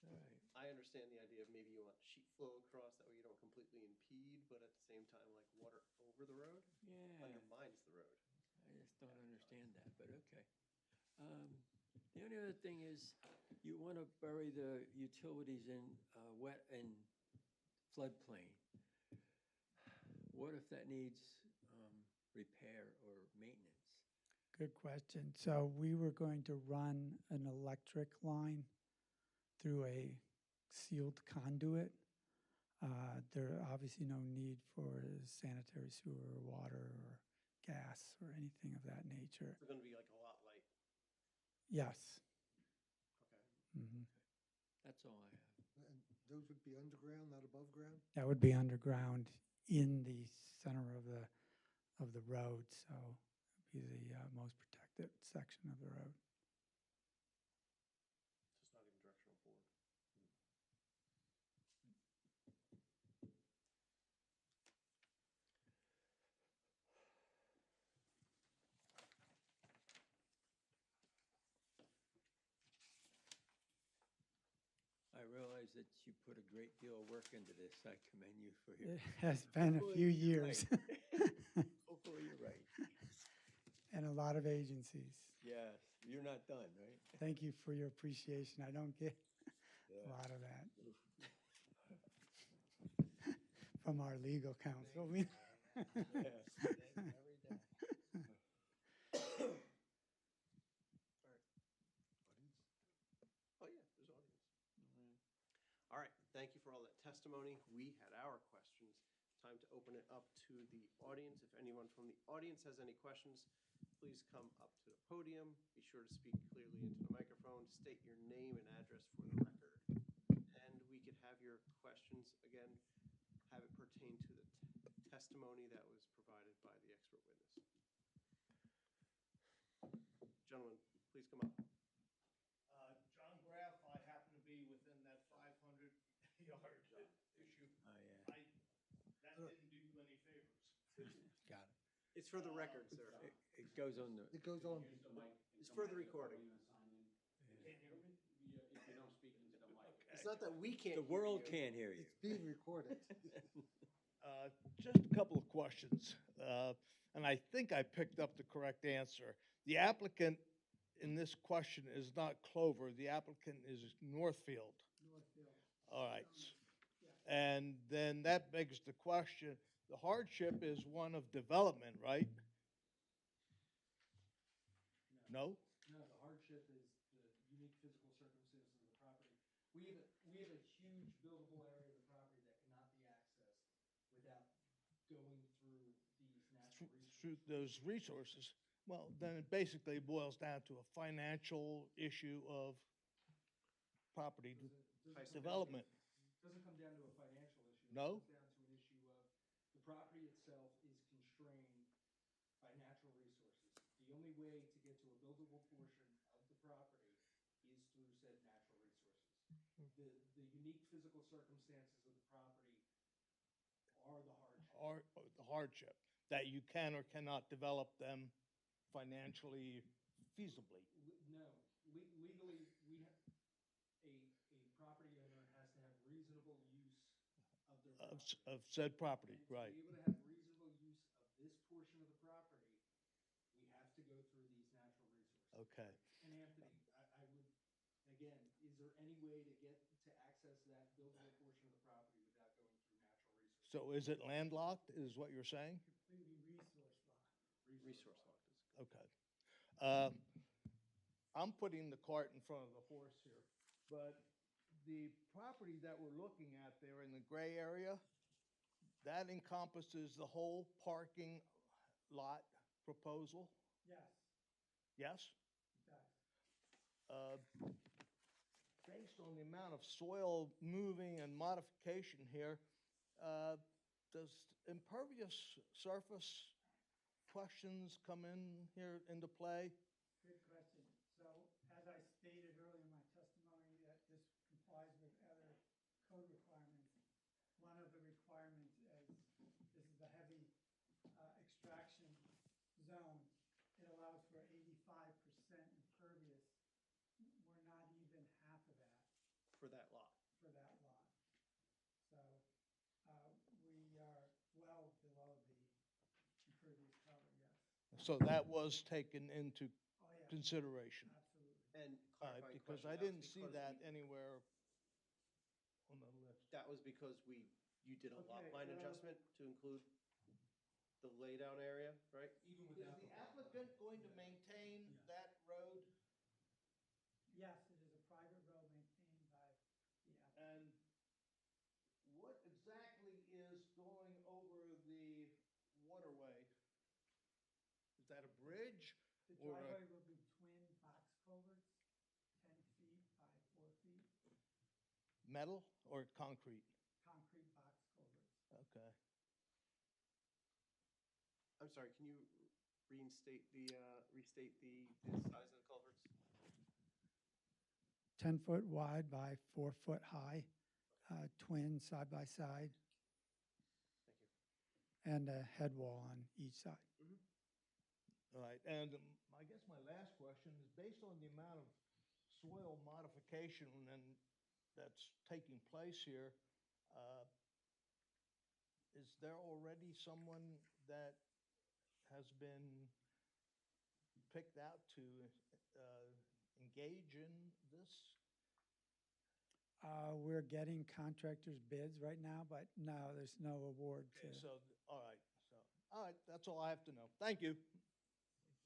All right. I understand the idea of maybe you want sheet flow across, that way you don't completely impede, but at the same time, like water over the road Yeah. undermines the road. I just don't understand that, but okay. The only other thing is, you want to bury the utilities in wet and floodplain. What if that needs repair or maintenance? Good question. So we were going to run an electric line through a sealed conduit. There obviously no need for sanitary sewer or water or gas or anything of that nature. It's gonna be like a lot light. Yes. Okay. Mhm. That's all I have. And those would be underground, not above ground? That would be underground in the center of the road, so it'd be the most protected section of the road. So it's not even directional forward. I realize that you put a great deal of work into this. I commend you for your. It has been a Hopefully few you're years right. Hopefully you're right. and a lot of agencies. Yes, you're not done, right? Thank you for your appreciation. I don't get a Yeah. lot of that from our legal counsel. Oh, yeah, there's audience. All right, thank you for all that testimony. We had our questions. Time to open it up to the audience. If anyone from the audience has any questions, please come up to the podium. Be sure to speak clearly into the microphone. State your name and address for the record. And we could have your questions, again, have it pertain to the testimony that was provided by the expert witness. Gentlemen, please come up. John Graff, I happen to be within that 500-yard issue. Oh, yeah. That didn't do you any favors. Got it. It's for the record, sir. It goes on the. It goes on. It's for the recording. Can't hear me? If you don't speak into the mic. It's not that we can't. The hear world you. can't hear you. It's being recorded. Just a couple of questions, and I think I picked up the correct answer. The applicant in this question is not Clover, the applicant is Northfield. All right. And then that begs the question, the hardship is one of development, right? No? No, the hardship is the unique physical circumstances of the property. We have a huge buildable area of the property that cannot be accessed without going through these natural Through resources. those resources. Well, then it basically boils down to a financial issue of property development. Doesn't come down to a financial issue. No? It comes down to an issue of the property itself is constrained by natural resources. The only way to get to a buildable portion of the property The unique physical circumstances of the property are the hardship. Or the hardship, that you can or cannot develop them financially feasibly? No, legally, a property owner has to have reasonable use of their property. Of said property, And right. to be able to have reasonable use of this portion of the property, we have to go through these natural resources. Okay. And Anthony, I would, again, is there any way to get to access that buildable portion of the property without going through natural resources? So is it landlocked, is what you're saying? Completely resource locked. Resource locked is Okay. I'm putting the cart in front of the horse here, but the property that we're looking at there in the gray area, that encompasses the whole parking lot proposal? Yes, Yes? it does. Based on the amount of soil moving and modification here, does impervious surface questions come in here into play? Good question. So as I stated earlier in my testimony, that this complies with other code requirements. One of the requirements is, this is the heavy extraction zone. It allows for 85% impervious. We're not even half of that for that lot. for that lot. So we are well below the impervious cover, yes. So that was taken into Oh, yeah, consideration? absolutely. And All right, clarifying because question, I that was didn't see because that we- anywhere on the list. That was because you did a lot Okay, line adjustment to include the laydown area, right? Even Is without the the. applicant going to maintain that road? Yes, it is a private road maintained by the applicant. And what exactly is going over the waterway? Is that a bridge? The or a- driveway will be twin box culverts, 10 feet by 4 feet, Metal or concrete? concrete box culverts. Okay. I'm sorry, can you restate the size of the culverts? 10 foot wide by 4 foot high, twin side by side, Thank you. and a head wall on each side. All right, and I guess my last question is, based on the amount of soil modification and that's taking place here, is there already someone that has been picked out to engage in this? We're getting contractors' bids right now, but no, there's no award to. Okay, all right, that's all I have to know. Thank you.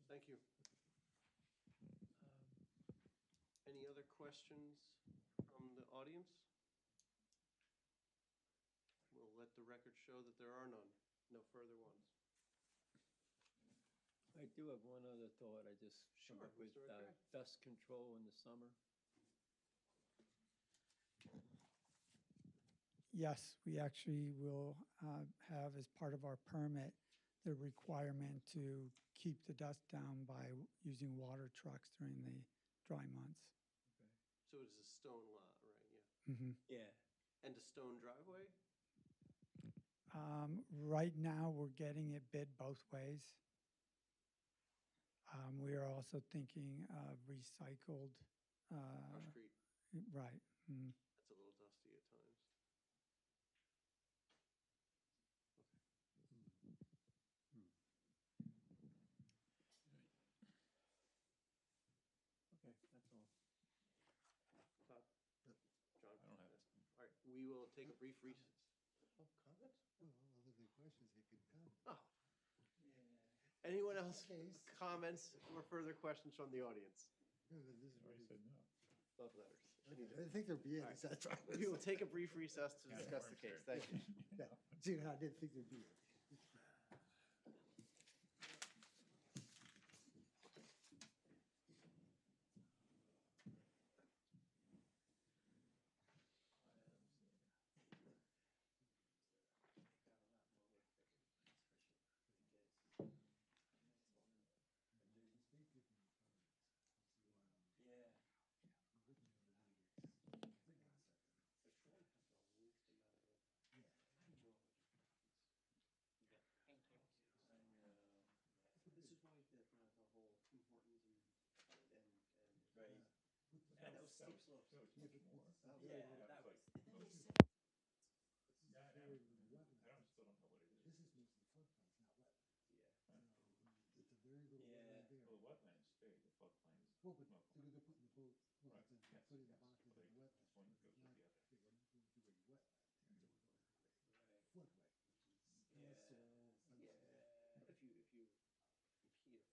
Thank you. Any other questions from the audience? We'll let the record show that there are none, no further ones. I do have one other thought. I just come Sure, up with Mr. O'Grady. dust control in the summer. Yes, we actually will have as part of our permit the requirement to keep the dust down by using water trucks during the dry months. So it is a stone lot, right? Yeah. Mhm. Yeah. And a stone driveway? Right now, we're getting it bid both ways. We are also thinking of recycled. Concrete, Right. Mm. that's a little dusty at times. Okay, that's all. Todd? John? I don't have. All right, we will take a brief recess. Oh, comments? Well, other than questions, they can come. Oh. Anyone else? Case. Comments or further questions from the audience? Yeah, but this is I already really- said no. Love letters. I didn't think there'd be any. All right. That's right. We will take a brief recess to discuss the case. Thank you. No, see, I didn't think there'd be any. Yeah. steep slopes. That was Yeah, much but more. this is Oh, very Yeah, little- that was, and then they Most- said, This is Yeah, very little I wetland. don't, still don't know what it is. This is mostly floodplains, not wetlands. Yeah. So it's a very little Yeah. wetland there. Well, the wetlands stay, the floodplains. Well, but well, they're putting the boat, well, Right, then yes, putting the yes, boxes well, in the they- wetland. one but goes with not- the other. They were not going through a wetland there, they were going through a right, floodway, which is Yeah. soil. yeah. But if you impede a Yeah.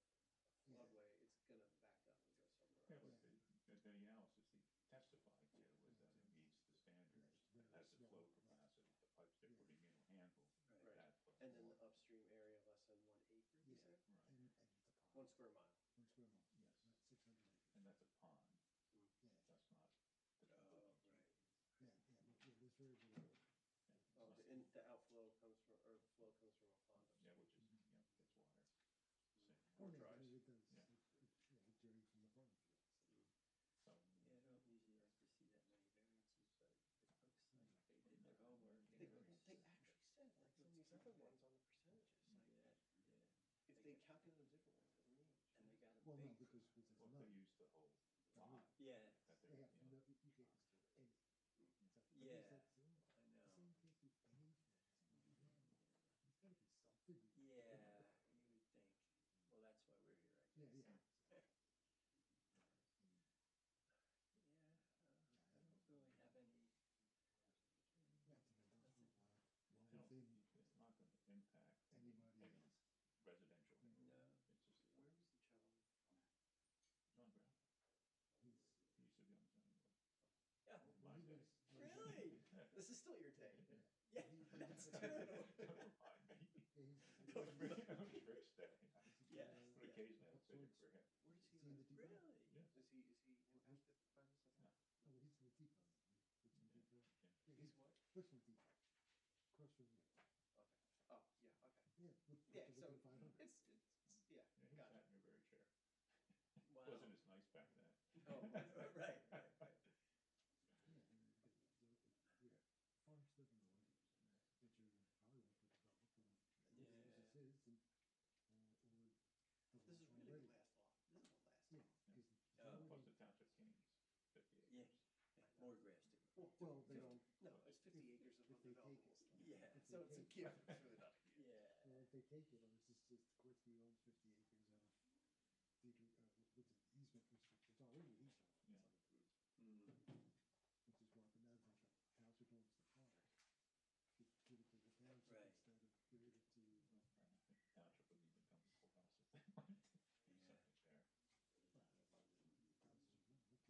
floodway, it's gonna back up and go somewhere Yeah, else. but the analysis he testified to was that it meets the standards, Yeah, it has the very flow small. capacity, the pipes they're Yeah. putting in will handle Right. that plus And then more. the upstream area less than 1 acre, you Yeah, said? Right. and it's a pond. 1 square mile. 1 square mile. Yes. Not 600 acres. And that's a pond, Yeah, that's not the Oh, DEP. right. yeah, there's very little. Yeah, it's Oh, not- the outflow comes from, or the flow comes from a pond Yeah, upstream. which is, gets water. Same. Oh, Or yeah, dries. it does, Yeah. it drains from the farm fields. So, Yeah, I don't usually like to see that many variances, but it looks like they did their homework. and They, it looks- they actually said, like some of these other ones on the percentages, like, Yeah, yeah, if they calculate them differently, it doesn't mean. and they got a Well, no, big, because it's well, not, they use the whole lot yeah, that they they're, have, no, you can't disturb any. So, but Yeah, there's that saying, I know. the same can't do anything. There's gotta be something. Yeah, you would think. Well, that's why we're here, I Yeah, guess. yeah. Yeah, I don't really have any, Yeah, it's an industrial lot, well I don't, within it's not gonna impact anybody any else. residential neighborhood. No. It's just Where was the gentleman from? John Brown, He's, he used to be on the zoning board. yeah, well, My he day. was. Really? This is still your take? yeah, He- that's he- true. Don't remind me. He's. Don't bring up tricks that, Yeah. but occasionally I'll fit it for him. Where does he See the live? depot? Really? Yeah. Is he impacted by this at all? Oh, he's in the depot, Richland Depot. Yeah. Yeah, He's what? Richland Depot, across from you. Okay. Oh, yeah, okay. Yeah. Yeah, so 500. it's, yeah, Yeah, he gotcha. sat in a very chair. Wow. Wasn't as nice back then. Oh, right. Yeah, yeah, farms live in North, which are probably won't get developed and Yeah. this is, and, or. This is really the last lot. This is the last Yeah, lot. because. Plus the township gains 50 Yeah, acres. yeah, more grass to grow. Well, they don't, No, it's 50 acres of if they take undevelopable it. stuff. Yeah. if So they it's a take- gift, it's really not a gift. Yeah, Well, if they take it, or it's just Courtney owns 50 acres of what's it, easement restriction, it's already an easement. Yeah. Which is what, but now the township owns the farm. Give it to the township Right. instead of giving it to, I think the township would even come to the house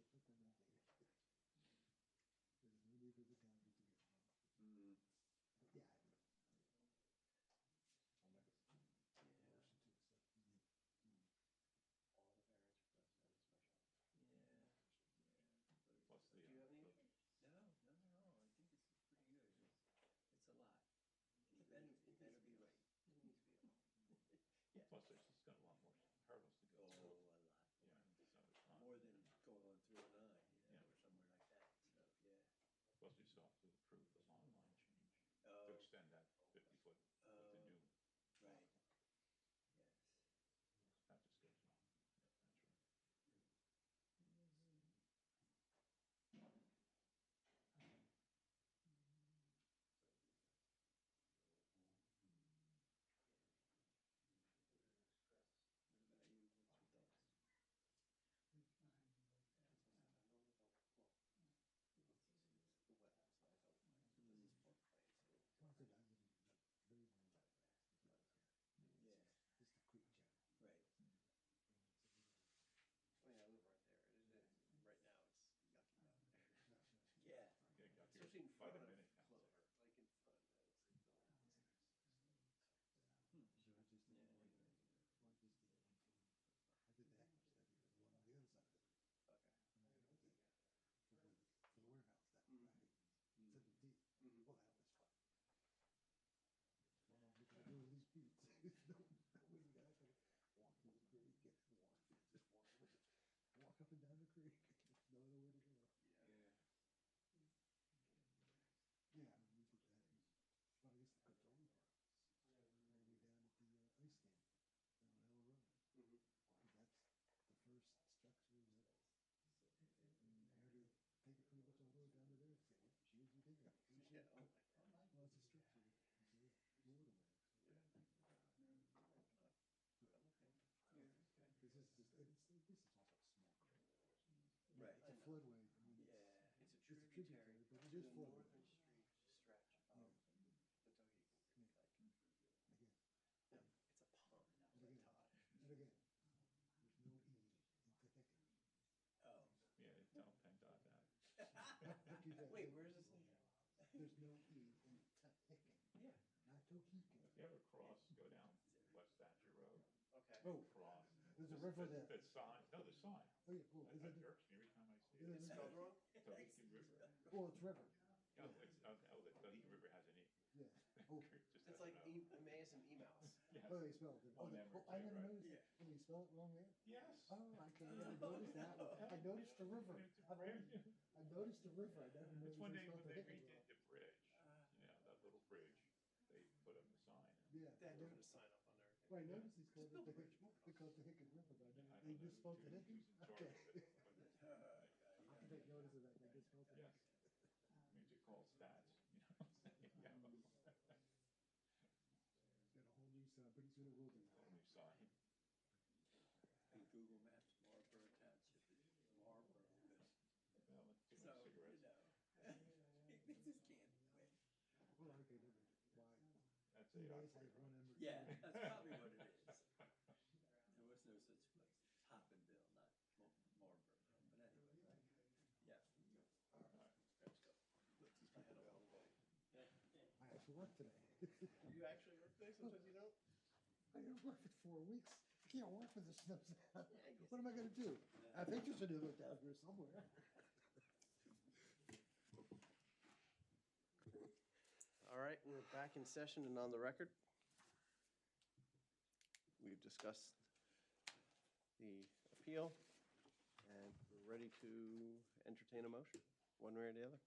if they wanted to do Yeah. something there. township, no, let them invade it. There's no need for the township to get involved. But yeah, I'll make a motion to accept the, All of floodway. I mean, Yeah, it's a tributary, but it is the floodway. northern street stretch of the Tuckey. Again, No, it's a pond, and again, and again, there's no E in Teheke. Oh. Yeah, tell PennDOT that. What you said, Wait, where's this? there's no E in Teheke, Yeah. not Tohique. If you ever cross, go down West Thatcher Road, Okay. Oh, cross. there's a river there. The sign, no, the sign. Oh, yeah, cool. That irks me every time I see Is it. it- Spelled wrong? Tohickon River. Oh, it's river, Oh, the Tohickon River has an E. yeah. Oh, Just It's doesn't like know. Emmaus and Emaus. Yes. oh, they spelled it. Oh, On them oh, or I two, never right? noticed. Yeah. Oh, they spelled it wrong there? Yes. Oh, I can't, I noticed that. I noticed the river. It's a brand new. I noticed the river. I never It's noticed when they they spelled redid Teheke wrong. the bridge, you know, that little bridge, they put up the sign. Yeah, They I had to put a noticed. sign up on there. Well, I noticed it's called Just build the a bridge. They call it the Hicken River, but I they don't know misspelled the who's Hicken? in charge Okay. of it, but I can take notice of that, they misspelled it. yes. Means it calls stats, you know. Yeah. Got a whole new sign, pretty soon it will be. Whole new sign. In Google Maps, Marlboro Township is Marlboro. Well, too So, many cigarettes. they just can't win. Well, okay, never mind. Why? That's You a guys have one number. Yeah, that's probably what it is. There was no such place. Hoppenville, not Marlboro. But anyway, yeah. All right, let's go. I had a long day. I have to work today. You actually work today? Sometimes you don't? I gotta work for 4 weeks. I can't work for the snow. What am I gonna do? I have pictures of it down here somewhere. All right, we're back in session and on the record. We've discussed the appeal, and we're ready to entertain a motion, one way or the other.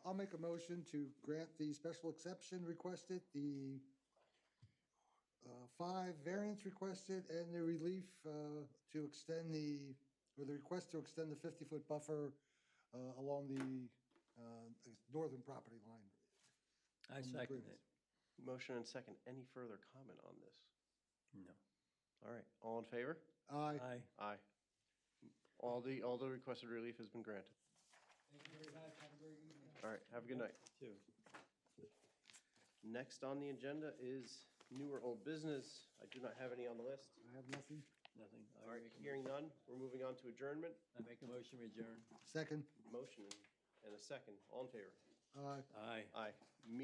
I'll make a motion to grant the special exception requested, the 5 variance requested, and the relief to extend the request to extend the 50-foot buffer along the northern property line. I On the second grids. it. Motion and second. Any further comment on this? No. All right, all in favor? Aye. Aye. Aye. All the requested relief has been granted. Thank you very much. Have a great evening. All right, have a good night. Two. Next on the agenda is new or old business. I do not have any on the list. I have nothing. Nothing. All right, hearing none, we're moving on to adjournment. I make a motion, we adjourn. Second. Motion and a second. All in favor? Aye. Aye. Aye. Meeting